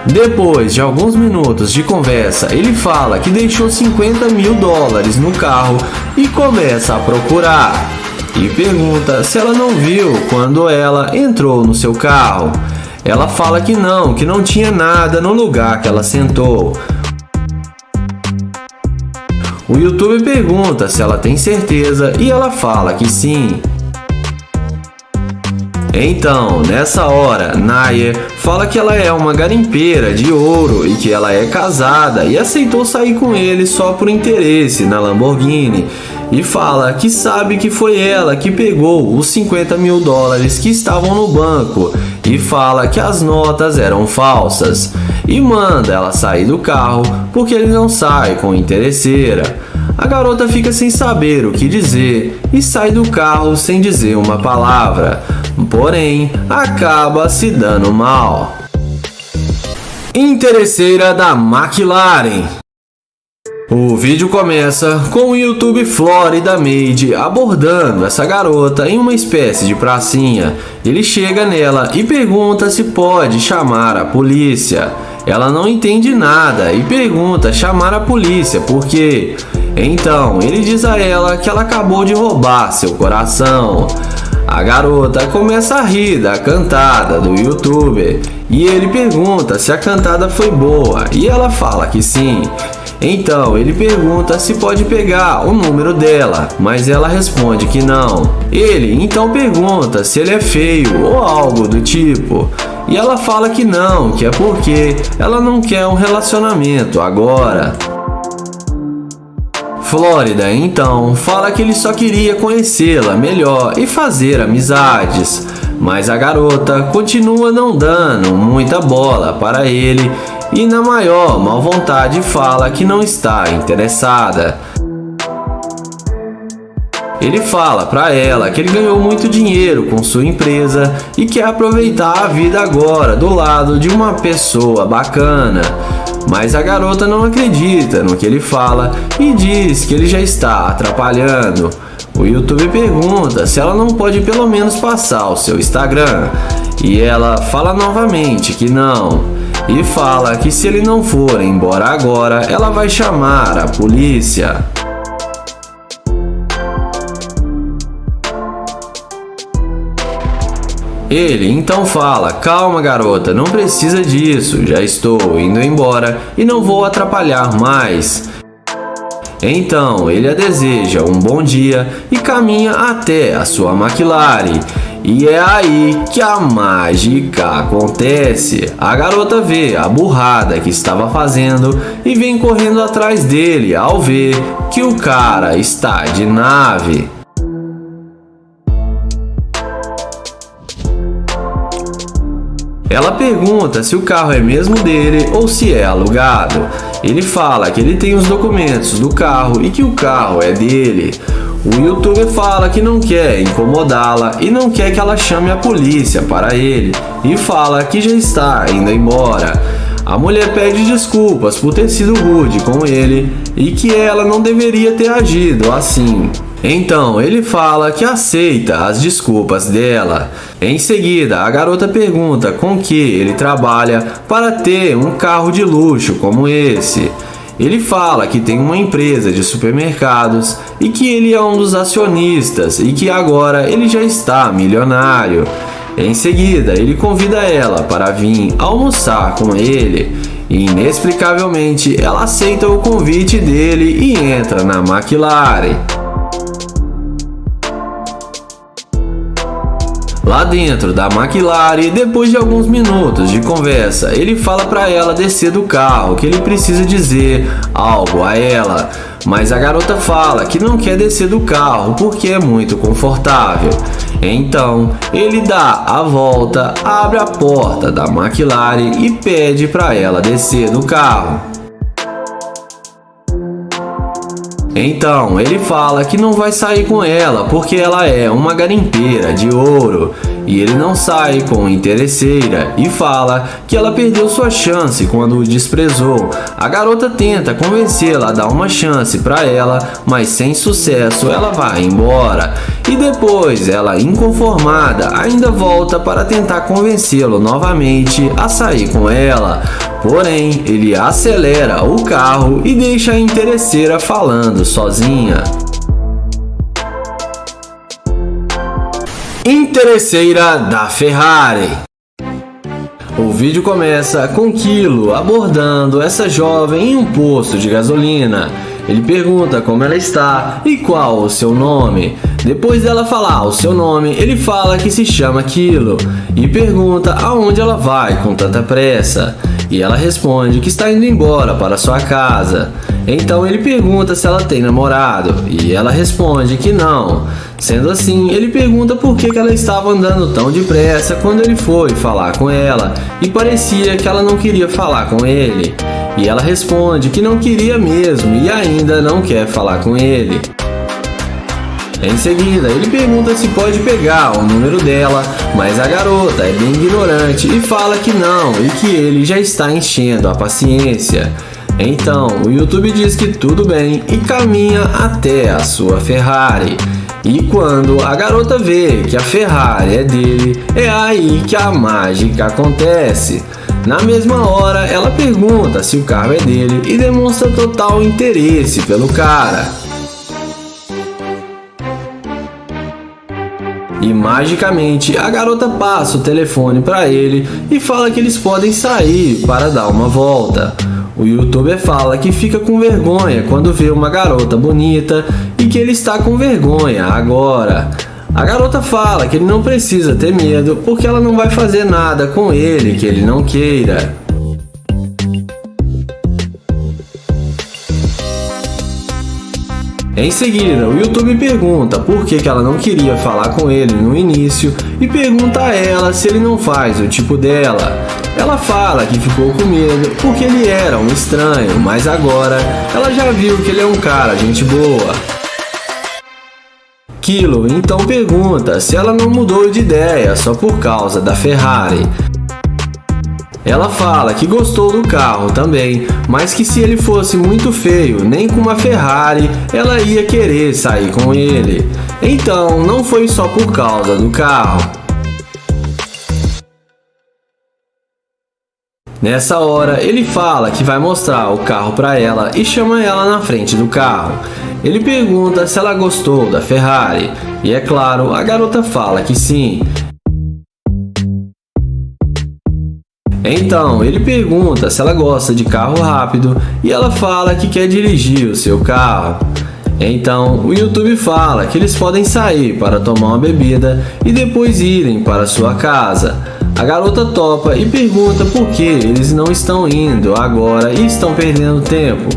Depois de alguns minutos de conversa, ele fala que deixou $50 mil no carro e começa a procurar. E pergunta se ela não viu quando ela entrou no seu carro. Ela fala que não tinha nada no lugar que ela sentou. O YouTube pergunta se ela tem certeza e ela fala que sim. Então, nessa hora, Naya fala que ela é uma garimpeira de ouro e que ela é casada e aceitou sair com ele só por interesse na Lamborghini e fala que sabe que foi ela que pegou os $50 mil que estavam no banco e fala que as notas eram falsas e manda ela sair do carro porque ele não sai com interesseira. A garota fica sem saber o que dizer e sai do carro sem dizer uma palavra, porém acaba se dando mal. Interesseira da McLaren. O vídeo começa com o YouTube Florida Made abordando essa garota em uma espécie de pracinha. Ele chega nela e pergunta se pode chamar a polícia. Ela não entende nada e pergunta chamar a polícia por quê. Então ele diz a ela que ela acabou de roubar seu coração. A garota começa a rir da cantada do YouTuber e ele pergunta se a cantada foi boa e ela fala que sim. Então ele pergunta se pode pegar o número dela, mas ela responde que não. Ele então pergunta se ele é feio ou algo do tipo. E ela fala que não, que é porque ela não quer um relacionamento agora. Florida então fala que ele só queria conhecê-la melhor e fazer amizades. Mas a garota continua não dando muita bola para ele e na maior má vontade fala que não está interessada. Ele fala para ela que ele ganhou muito dinheiro com sua empresa e quer aproveitar a vida agora do lado de uma pessoa bacana. Mas a garota não acredita no que ele fala e diz que ele já está atrapalhando. O YouTube pergunta se ela não pode pelo menos passar o seu Instagram. E ela fala novamente que não. E fala que se ele não for embora agora, ela vai chamar a polícia. Ele então fala: calma garota, não precisa disso, já estou indo embora e não vou atrapalhar mais. Então ele a deseja um bom dia e caminha até a sua McLaren. E é aí que a mágica acontece. A garota vê a burrada que estava fazendo e vem correndo atrás dele ao ver que o cara está de nave. Ela pergunta se o carro é mesmo dele ou se é alugado. Ele fala que ele tem os documentos do carro e que o carro é dele. O youtuber fala que não quer incomodá-la e não quer que ela chame a polícia para ele e fala que já está indo embora. A mulher pede desculpas por ter sido rude com ele e que ela não deveria ter agido assim. Então ele fala que aceita as desculpas dela. Em seguida, a garota pergunta com que ele trabalha para ter um carro de luxo como esse. Ele fala que tem uma empresa de supermercados e que ele é um dos acionistas e que agora ele já está milionário. Em seguida, ele convida ela para vir almoçar com ele. E inexplicavelmente, ela aceita o convite dele e entra na McLaren. Lá dentro da McLaren, depois de alguns minutos de conversa, ele fala para ela descer do carro, que ele precisa dizer algo a ela. Mas a garota fala que não quer descer do carro porque é muito confortável. Então, ele dá a volta, abre a porta da McLaren e pede para ela descer do carro. Então, ele fala que não vai sair com ela porque ela é uma garimpeira de ouro e ele não sai com interesseira e fala que ela perdeu sua chance quando o desprezou. A garota tenta convencê-la a dar uma chance para ela, mas sem sucesso ela vai embora. E depois ela, inconformada, ainda volta para tentar convencê-lo novamente a sair com ela. Porém, ele acelera o carro e deixa a interesseira falando sozinha. Interesseira da Ferrari. O vídeo começa com Kilo abordando essa jovem em um posto de gasolina. Ele pergunta como ela está e qual o seu nome. Depois dela falar o seu nome, ele fala que se chama Kilo e pergunta aonde ela vai com tanta pressa. E ela responde que está indo embora para sua casa. Então ele pergunta se ela tem namorado e ela responde que não. Sendo assim, ele pergunta por que ela estava andando tão depressa quando ele foi falar com ela e parecia que ela não queria falar com ele. E ela responde que não queria mesmo e ainda não quer falar com ele. Em seguida, ele pergunta se pode pegar o número dela, mas a garota é bem ignorante e fala que não e que ele já está enchendo a paciência. Então, o YouTube diz que tudo bem e caminha até a sua Ferrari. E quando a garota vê que a Ferrari é dele, é aí que a mágica acontece. Na mesma hora, ela pergunta se o carro é dele e demonstra total interesse pelo cara. E magicamente a garota passa o telefone para ele e fala que eles podem sair para dar uma volta. O youtuber fala que fica com vergonha quando vê uma garota bonita e que ele está com vergonha agora. A garota fala que ele não precisa ter medo porque ela não vai fazer nada com ele que ele não queira. Em seguida, o YouTube pergunta por que ela não queria falar com ele no início e pergunta a ela se ele não faz o tipo dela. Ela fala que ficou com medo porque ele era um estranho, mas agora ela já viu que ele é um cara gente boa. Kilo então pergunta se ela não mudou de ideia só por causa da Ferrari. Ela fala que gostou do carro também, mas que se ele fosse muito feio, nem com uma Ferrari, ela ia querer sair com ele. Então, não foi só por causa do carro. Nessa hora, ele fala que vai mostrar o carro para ela e chama ela na frente do carro. Ele pergunta se ela gostou da Ferrari, e é claro, a garota fala que sim. Então, ele pergunta se ela gosta de carro rápido e ela fala que quer dirigir o seu carro. Então, o YouTube fala que eles podem sair para tomar uma bebida e depois irem para sua casa. A garota topa e pergunta por que eles não estão indo agora e estão perdendo tempo.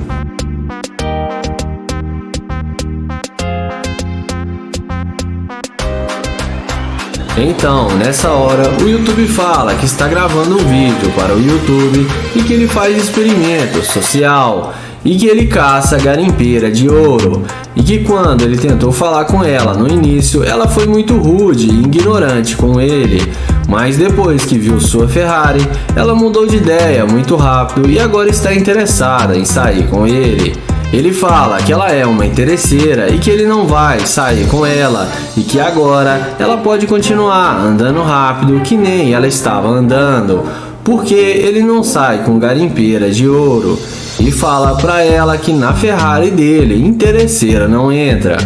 Então, nessa hora, o YouTube fala que está gravando um vídeo para o YouTube e que ele faz experimento social e que ele caça garimpeira de ouro e que quando ele tentou falar com ela no início, ela foi muito rude e ignorante com ele, mas depois que viu sua Ferrari, ela mudou de ideia muito rápido e agora está interessada em sair com ele. Ele fala que ela é uma interesseira e que ele não vai sair com ela e que agora ela pode continuar andando rápido que nem ela estava andando, porque ele não sai com garimpeira de ouro. E fala pra ela que na Ferrari dele, interesseira não entra.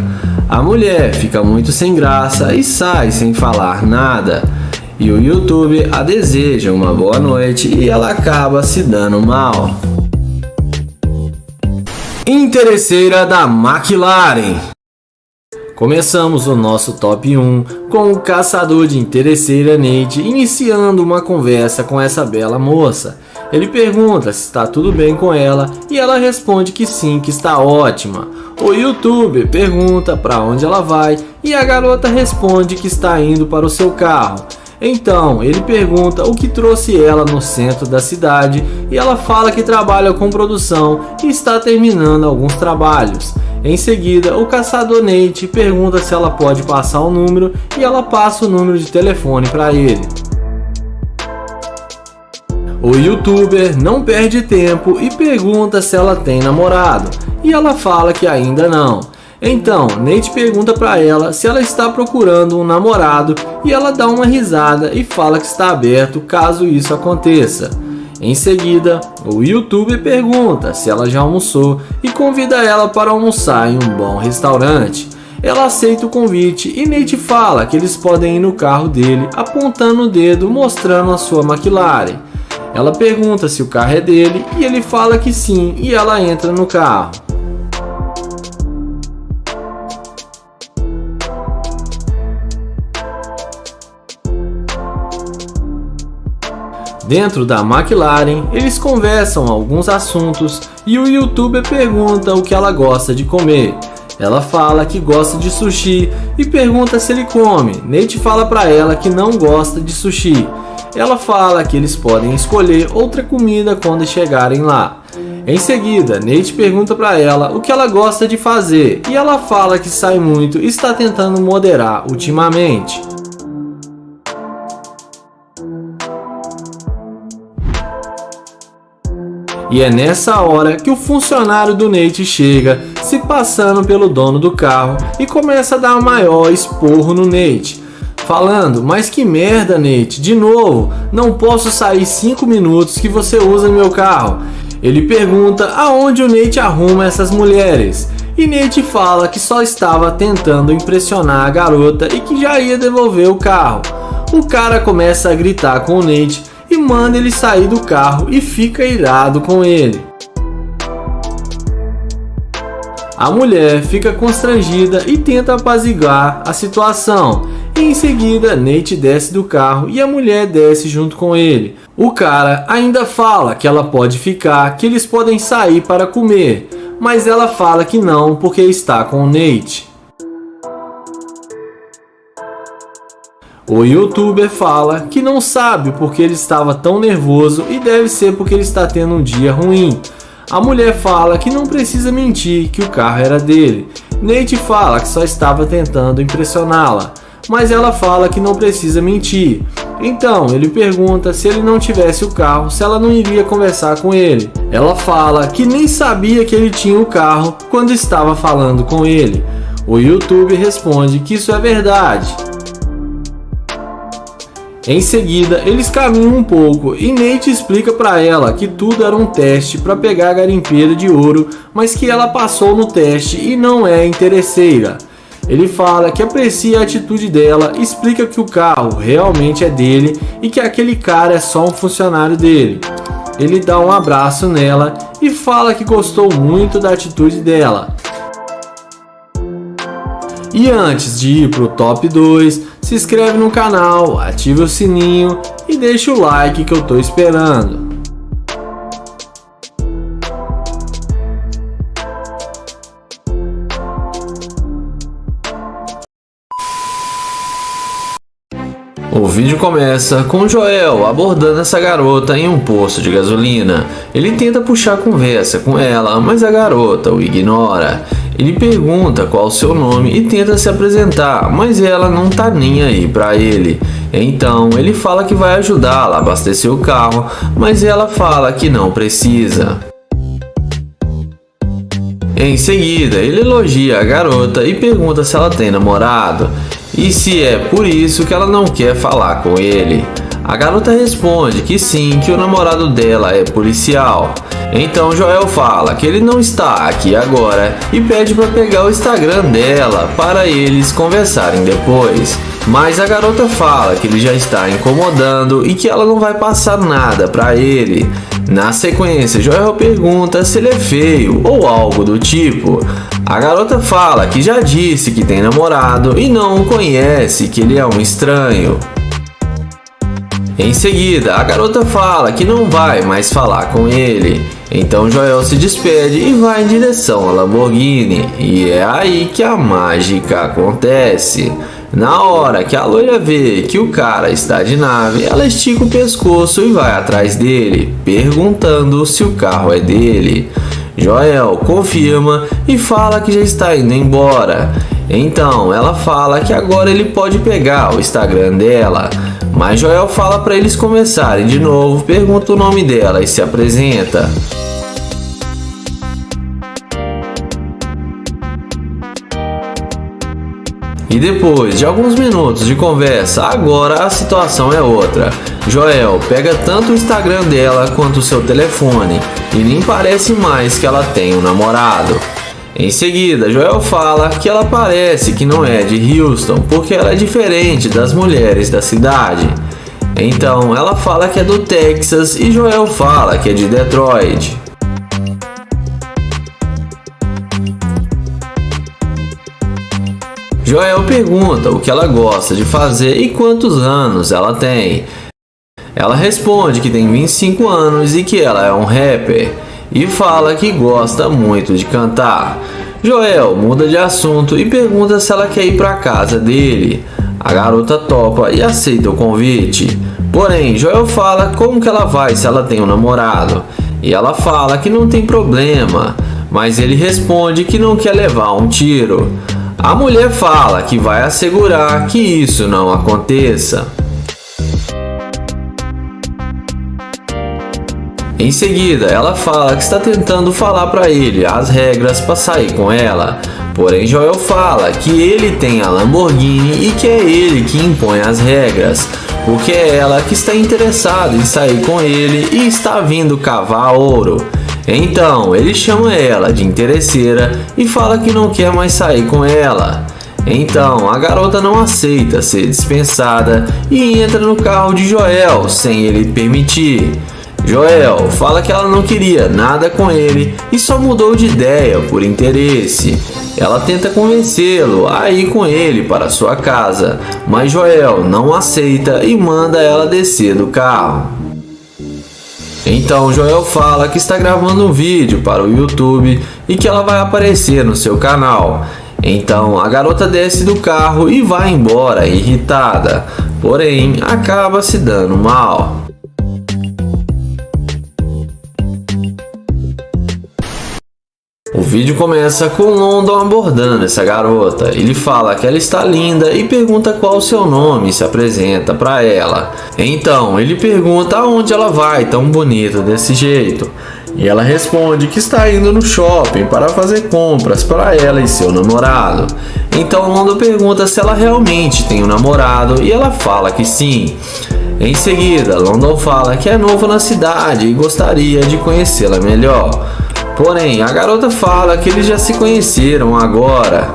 A mulher fica muito sem graça e sai sem falar nada. E o YouTube a deseja uma boa noite e ela acaba se dando mal. Interesseira da McLaren. Começamos o nosso top 1 com o caçador de interesseira Nate iniciando uma conversa com essa bela moça. Ele pergunta se está tudo bem com ela e ela responde que sim, que está ótima. O YouTuber pergunta para onde ela vai e a garota responde que está indo para o seu carro. Então, ele pergunta o que trouxe ela no centro da cidade e ela fala que trabalha com produção e está terminando alguns trabalhos. Em seguida, o caçador Nate pergunta se ela pode passar o número e ela passa o número de telefone para ele. O YouTuber não perde tempo e pergunta se ela tem namorado e ela fala que ainda não. Então, Nate pergunta para ela se ela está procurando um namorado e ela dá uma risada e fala que está aberto caso isso aconteça. Em seguida, o YouTuber pergunta se ela já almoçou e convida ela para almoçar em um bom restaurante. Ela aceita o convite e Nate fala que eles podem ir no carro dele apontando o dedo mostrando a sua McLaren. Ela pergunta se o carro é dele e ele fala que sim e ela entra no carro. Dentro da McLaren, eles conversam alguns assuntos e o YouTuber pergunta o que ela gosta de comer. Ela fala que gosta de sushi e pergunta se ele come. Nate fala para ela que não gosta de sushi. Ela fala que eles podem escolher outra comida quando chegarem lá. Em seguida, Nate pergunta para ela o que ela gosta de fazer e ela fala que sai muito e está tentando moderar ultimamente. E é nessa hora que o funcionário do Nate chega, se passando pelo dono do carro e começa a dar o maior esporro no Nate, falando: mas que merda, Nate, de novo, não posso sair 5 minutos que você usa meu carro. Ele pergunta aonde o Nate arruma essas mulheres e Nate fala que só estava tentando impressionar a garota e que já ia devolver o carro. O cara começa a gritar com o Nate e manda ele sair do carro e fica irado com ele. A mulher fica constrangida e tenta apaziguar a situação. E em seguida, Nate desce do carro e a mulher desce junto com ele. O cara ainda fala que ela pode ficar, que eles podem sair para comer, mas ela fala que não porque está com o Nate. O youtuber fala que não sabe porque ele estava tão nervoso e deve ser porque ele está tendo um dia ruim. A mulher fala que não precisa mentir, que o carro era dele. Nate fala que só estava tentando impressioná-la, mas ela fala que não precisa mentir. Então ele pergunta se ele não tivesse o carro, se ela não iria conversar com ele. Ela fala que nem sabia que ele tinha o carro quando estava falando com ele. O youtuber responde que isso é verdade. Em seguida, eles caminham um pouco e Nate explica para ela que tudo era um teste para pegar a garimpeira de ouro, mas que ela passou no teste e não é interesseira. Ele fala que aprecia a atitude dela, explica que o carro realmente é dele e que aquele cara é só um funcionário dele. Ele dá um abraço nela e fala que gostou muito da atitude dela. E antes de ir pro top 2, se inscreve no canal, ative o sininho e deixa o like que eu tô esperando. O vídeo começa com Joel abordando essa garota em um posto de gasolina. Ele tenta puxar conversa com ela, mas a garota o ignora. Ele pergunta qual o seu nome e tenta se apresentar, mas ela não tá nem aí pra ele. Então ele fala que vai ajudá-la a abastecer o carro, mas ela fala que não precisa. Em seguida, ele elogia a garota e pergunta se ela tem namorado e se é por isso que ela não quer falar com ele. A garota responde que sim, que o namorado dela é policial. Então Joel fala que ele não está aqui agora e pede para pegar o Instagram dela para eles conversarem depois. Mas a garota fala que ele já está incomodando e que ela não vai passar nada para ele. Na sequência, Joel pergunta se ele é feio ou algo do tipo. A garota fala que já disse que tem namorado e não o conhece, que ele é um estranho. Em seguida, a garota fala que não vai mais falar com ele. Então Joel se despede e vai em direção à Lamborghini. E é aí que a mágica acontece. Na hora que a loira vê que o cara está de nave, ela estica o pescoço e vai atrás dele, perguntando se o carro é dele. Joel confirma e fala que já está indo embora. Então ela fala que agora ele pode pegar o Instagram dela. Mas Joel fala para eles conversarem de novo, pergunta o nome dela e se apresenta. E depois de alguns minutos de conversa, agora a situação é outra. Joel pega tanto o Instagram dela quanto o seu telefone e nem parece mais que ela tem um namorado. Em seguida, Joel fala que ela parece que não é de Houston porque ela é diferente das mulheres da cidade. Então ela fala que é do Texas e Joel fala que é de Detroit. Joel pergunta o que ela gosta de fazer e quantos anos ela tem. Ela responde que tem 25 anos e que ela é um rapper e fala que gosta muito de cantar. Joel muda de assunto e pergunta se ela quer ir para casa dele. A garota topa e aceita o convite. Porém, Joel fala como que ela vai se ela tem um namorado. E ela fala que não tem problema, mas ele responde que não quer levar um tiro. A mulher fala que vai assegurar que isso não aconteça. Em seguida, ela fala que está tentando falar para ele as regras para sair com ela. Porém, Joel fala que ele tem a Lamborghini e que é ele que impõe as regras, porque é ela que está interessada em sair com ele e está vindo cavar ouro. Então, ele chama ela de interesseira e fala que não quer mais sair com ela. Então, a garota não aceita ser dispensada e entra no carro de Joel sem ele permitir. Joel fala que ela não queria nada com ele e só mudou de ideia por interesse. Ela tenta convencê-lo a ir com ele para sua casa, mas Joel não aceita e manda ela descer do carro. Então Joel fala que está gravando um vídeo para o YouTube e que ela vai aparecer no seu canal. Então a garota desce do carro e vai embora irritada, porém acaba se dando mal. O vídeo começa com London abordando essa garota. Ele fala que ela está linda e pergunta qual o seu nome e se apresenta para ela. Então ele pergunta aonde ela vai tão bonita desse jeito. E ela responde que está indo no shopping para fazer compras para ela e seu namorado. Então London pergunta se ela realmente tem um namorado e ela fala que sim. Em seguida, London fala que é novo na cidade e gostaria de conhecê-la melhor. Porém, a garota fala que eles já se conheceram agora.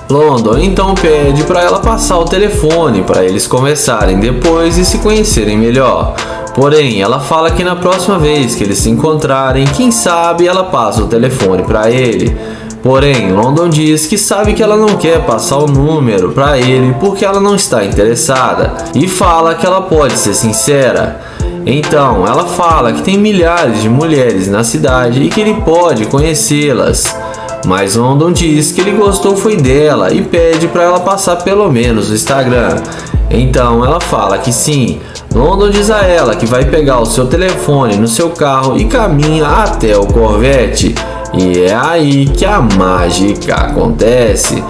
London então pede para ela passar o telefone para eles conversarem depois e se conhecerem melhor. Porém, ela fala que na próxima vez que eles se encontrarem, quem sabe ela passa o telefone para ele. Porém, London diz que sabe que ela não quer passar o número para ele porque ela não está interessada e fala que ela pode ser sincera. Então, ela fala que tem milhares de mulheres na cidade e que ele pode conhecê-las. Mas London diz que ele gostou foi dela e pede para ela passar pelo menos o Instagram. Então ela fala que sim. London diz a ela que vai pegar o seu telefone no seu carro e caminha até o Corvette. E é aí que a mágica acontece.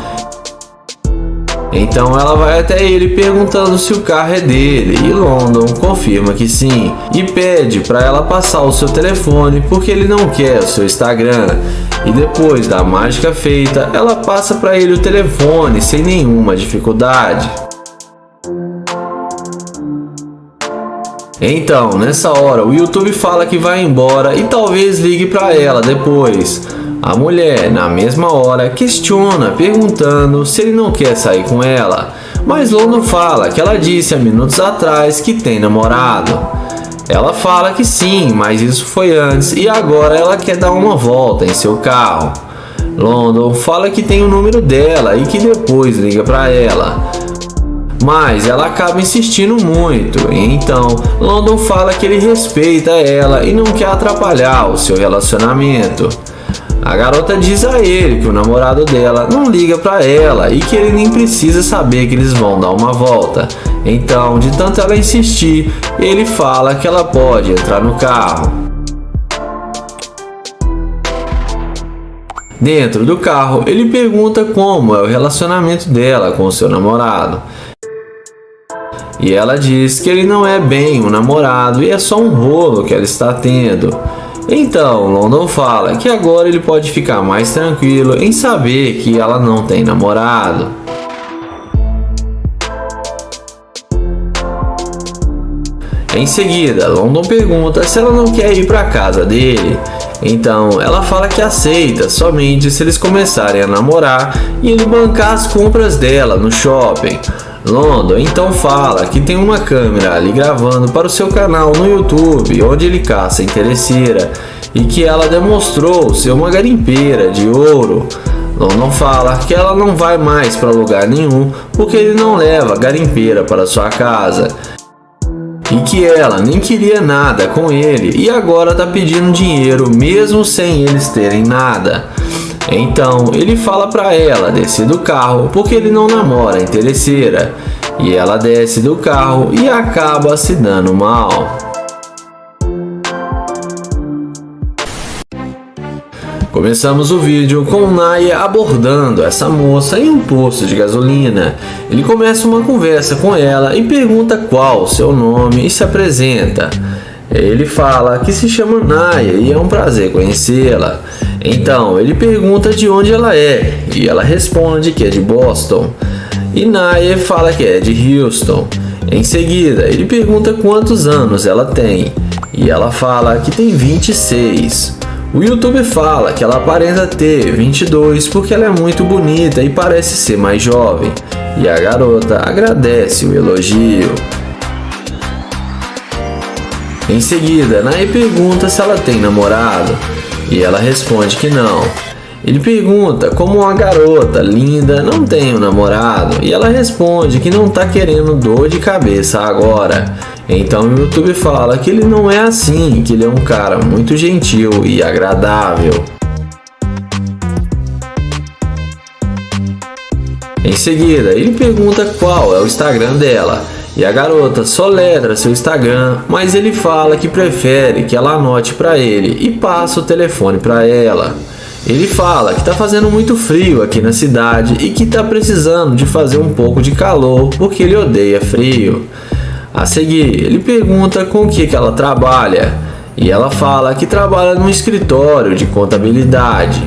Então ela vai até ele perguntando se o carro é dele e London confirma que sim e pede para ela passar o seu telefone porque ele não quer o seu Instagram. E depois da mágica feita, ela passa para ele o telefone sem nenhuma dificuldade. Então, nessa hora, o YouTube fala que vai embora e talvez ligue para ela depois. A mulher, na mesma hora, questiona, perguntando se ele não quer sair com ela. Mas London fala que ela disse há minutos atrás que tem namorado. Ela fala que sim, mas isso foi antes e agora ela quer dar uma volta em seu carro. London fala que tem o número dela e que depois liga para ela. Mas ela acaba insistindo muito, e então London fala que ele respeita ela e não quer atrapalhar o seu relacionamento. A garota diz a ele que o namorado dela não liga para ela e que ele nem precisa saber que eles vão dar uma volta. Então, de tanto ela insistir, ele fala que ela pode entrar no carro. Dentro do carro, ele pergunta como é o relacionamento dela com o seu namorado. E ela diz que ele não é bem um namorado e é só um rolo que ela está tendo. Então, London fala que agora ele pode ficar mais tranquilo em saber que ela não tem namorado. Em seguida, London pergunta se ela não quer ir para a casa dele. Então, ela fala que aceita somente se eles começarem a namorar e ele bancar as compras dela no shopping. London então fala que tem uma câmera ali gravando para o seu canal no YouTube, onde ele caça interesseira, e que ela demonstrou ser uma garimpeira de ouro. London fala que ela não vai mais para lugar nenhum porque ele não leva garimpeira para sua casa. E que ela nem queria nada com ele e agora tá pedindo dinheiro mesmo sem eles terem nada. Então ele fala para ela descer do carro porque ele não namora interesseira. E ela desce do carro e acaba se dando mal. Começamos o vídeo com Naya abordando essa moça em um posto de gasolina. Ele começa uma conversa com ela e pergunta qual o seu nome e se apresenta. Ele fala que se chama Naya e é um prazer conhecê-la. Então ele pergunta de onde ela é e ela responde que é de Boston. E Naya fala que é de Houston. Em seguida ele pergunta quantos anos ela tem e ela fala que tem 26. O YouTube fala que ela aparenta ter 22 porque ela é muito bonita e parece ser mais jovem. E a garota agradece o elogio. Em seguida, Naya pergunta se ela tem namorado e ela responde que não. Ele pergunta como uma garota linda não tem um namorado e ela responde que não tá querendo dor de cabeça agora. Então o YouTube fala que ele não é assim, que ele é um cara muito gentil e agradável. Em seguida, ele pergunta qual é o Instagram dela e a garota soletra seu Instagram, mas ele fala que prefere que ela anote para ele e passa o telefone para ela. Ele fala que tá fazendo muito frio aqui na cidade e que tá precisando de fazer um pouco de calor porque ele odeia frio. A seguir, ele pergunta com o que ela trabalha e ela fala que trabalha num escritório de contabilidade.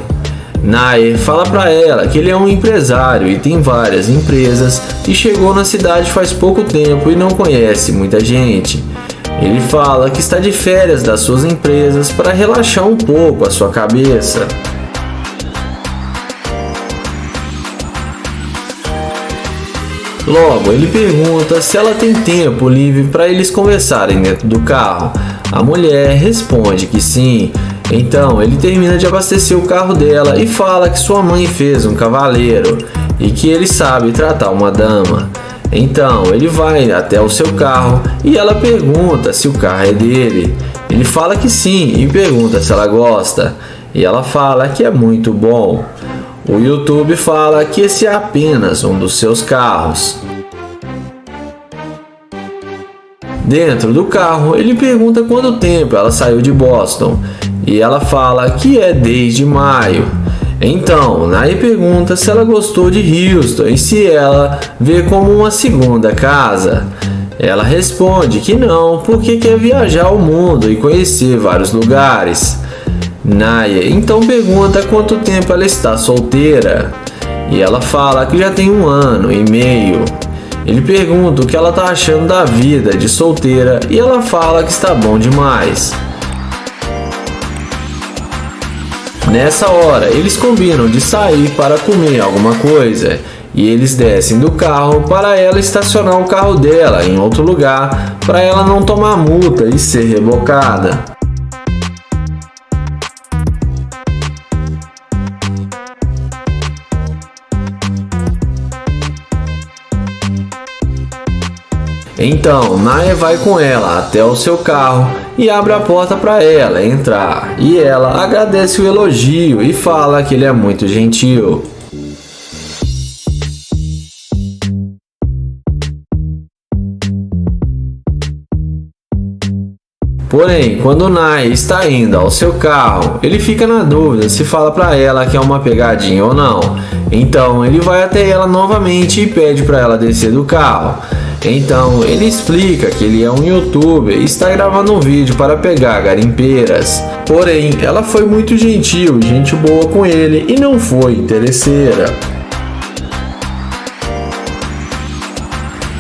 Nair fala para ela que ele é um empresário e tem várias empresas e chegou na cidade faz pouco tempo e não conhece muita gente. Ele fala que está de férias das suas empresas para relaxar um pouco a sua cabeça. Logo, ele pergunta se ela tem tempo livre para eles conversarem dentro do carro. A mulher responde que sim. Então, ele termina de abastecer o carro dela e fala que sua mãe fez um cavaleiro e que ele sabe tratar uma dama. Então, ele vai até o seu carro e ela pergunta se o carro é dele. Ele fala que sim e pergunta se ela gosta. E ela fala que é muito bom. O YouTube fala que esse é apenas um dos seus carros. Dentro do carro, ele pergunta quanto tempo ela saiu de Boston e ela fala que é desde maio. Então, Nair pergunta se ela gostou de Houston e se ela vê como uma segunda casa. Ela responde que não, porque quer viajar ao mundo e conhecer vários lugares. Nair então pergunta quanto tempo ela está solteira e ela fala que já tem 1 ano e meio. Ele pergunta o que ela está achando da vida de solteira e ela fala que está bom demais. Nessa hora, eles combinam de sair para comer alguma coisa e eles descem do carro para ela estacionar o carro dela em outro lugar para ela não tomar multa e ser rebocada. Então, Nair vai com ela até o seu carro e abre a porta para ela entrar. E ela agradece o elogio e fala que ele é muito gentil. Porém, quando Nair está indo ao seu carro, ele fica na dúvida se fala para ela que é uma pegadinha ou não. Então, ele vai até ela novamente e pede para ela descer do carro. Então, ele explica que ele é um youtuber e está gravando um vídeo para pegar garimpeiras. Porém, ela foi muito gentil e gente boa com ele e não foi interesseira.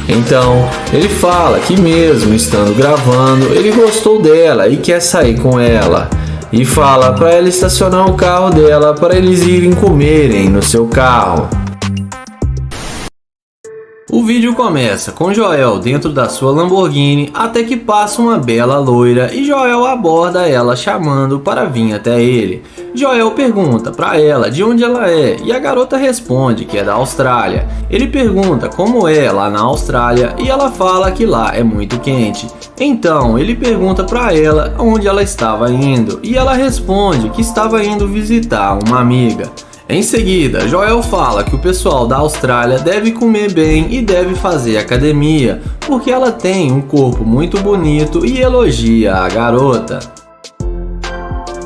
Então, ele fala que mesmo estando gravando, ele gostou dela e quer sair com ela. E fala para ela estacionar o carro dela para eles irem comerem no seu carro. O vídeo começa com Joel dentro da sua Lamborghini até que passa uma bela loira e Joel aborda ela chamando para vir até ele. Joel pergunta para ela de onde ela é e a garota responde que é da Austrália. Ele pergunta como é lá na Austrália e ela fala que lá é muito quente. Então ele pergunta para ela onde ela estava indo e ela responde que estava indo visitar uma amiga. Em seguida, Joel fala que o pessoal da Austrália deve comer bem e deve fazer academia, porque ela tem um corpo muito bonito e elogia a garota.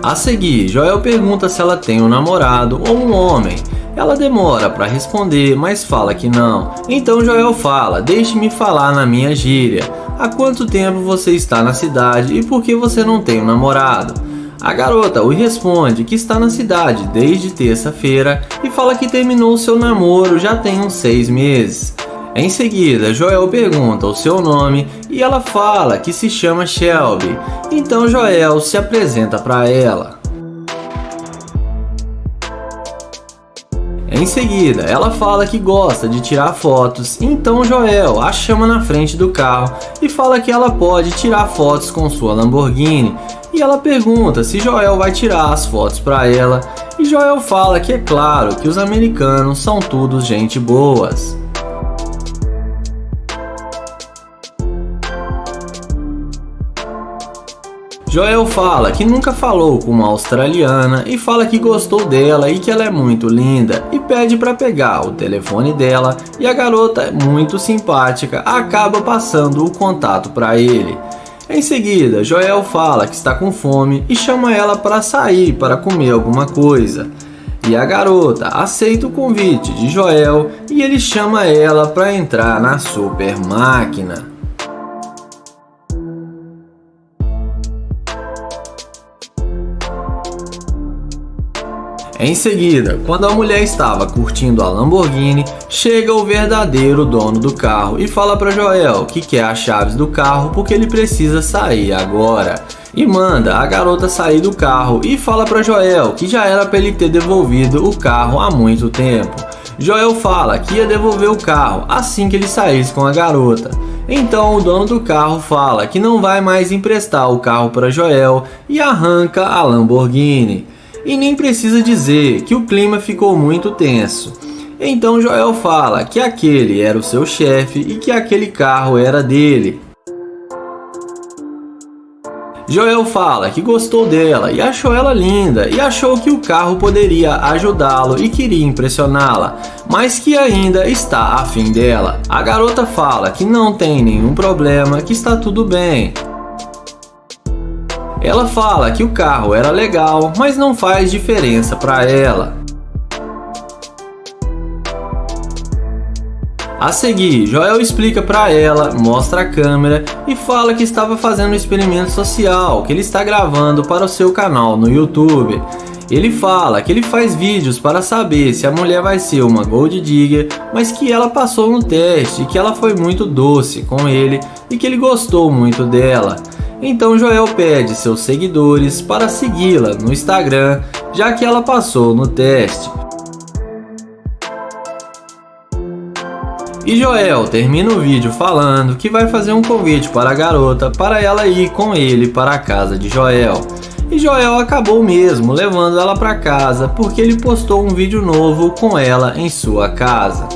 A seguir, Joel pergunta se ela tem um namorado ou um homem. Ela demora para responder, mas fala que não. Então Joel fala: deixe-me falar na minha gíria. Há quanto tempo você está na cidade e por que você não tem um namorado? A garota o responde que está na cidade desde terça-feira e fala que terminou seu namoro já tem uns 6 meses. Em seguida, Joel pergunta o seu nome e ela fala que se chama Shelby. Então Joel se apresenta para ela. Em seguida, ela fala que gosta de tirar fotos, então Joel a chama na frente do carro e fala que ela pode tirar fotos com sua Lamborghini. E ela pergunta se Joel vai tirar as fotos para ela e Joel fala que é claro que os americanos são todos gente boas. Joel fala que nunca falou com uma australiana e fala que gostou dela e que ela é muito linda e pede para pegar o telefone dela, e a garota, muito simpática, acaba passando o contato para ele. Em seguida, Joel fala que está com fome e chama ela para sair para comer alguma coisa. E a garota aceita o convite de Joel e ele chama ela para entrar na super máquina. Em seguida, quando a mulher estava curtindo a Lamborghini, chega o verdadeiro dono do carro e fala para Joel que quer as chaves do carro porque ele precisa sair agora. E manda a garota sair do carro e fala para Joel que já era para ele ter devolvido o carro há muito tempo. Joel fala que ia devolver o carro assim que ele saísse com a garota. Então o dono do carro fala que não vai mais emprestar o carro para Joel e arranca a Lamborghini. E nem precisa dizer que o clima ficou muito tenso. Então Joel fala que aquele era o seu chefe e que aquele carro era dele. Joel fala que gostou dela e achou ela linda e achou que o carro poderia ajudá-lo e queria impressioná-la, mas que ainda está afim dela. A garota fala que não tem nenhum problema, que está tudo bem. Ela fala que o carro era legal, mas não faz diferença para ela. A seguir, Joel explica para ela, mostra a câmera e fala que estava fazendo um experimento social que ele está gravando para o seu canal no YouTube. Ele fala que ele faz vídeos para saber se a mulher vai ser uma gold digger, mas que ela passou no teste e que ela foi muito doce com ele e que ele gostou muito dela. Então Joel pede seus seguidores para segui-la no Instagram, já que ela passou no teste. E Joel termina o vídeo falando que vai fazer um convite para a garota para ela ir com ele para a casa de Joel. E Joel acabou mesmo levando ela para casa porque ele postou um vídeo novo com ela em sua casa.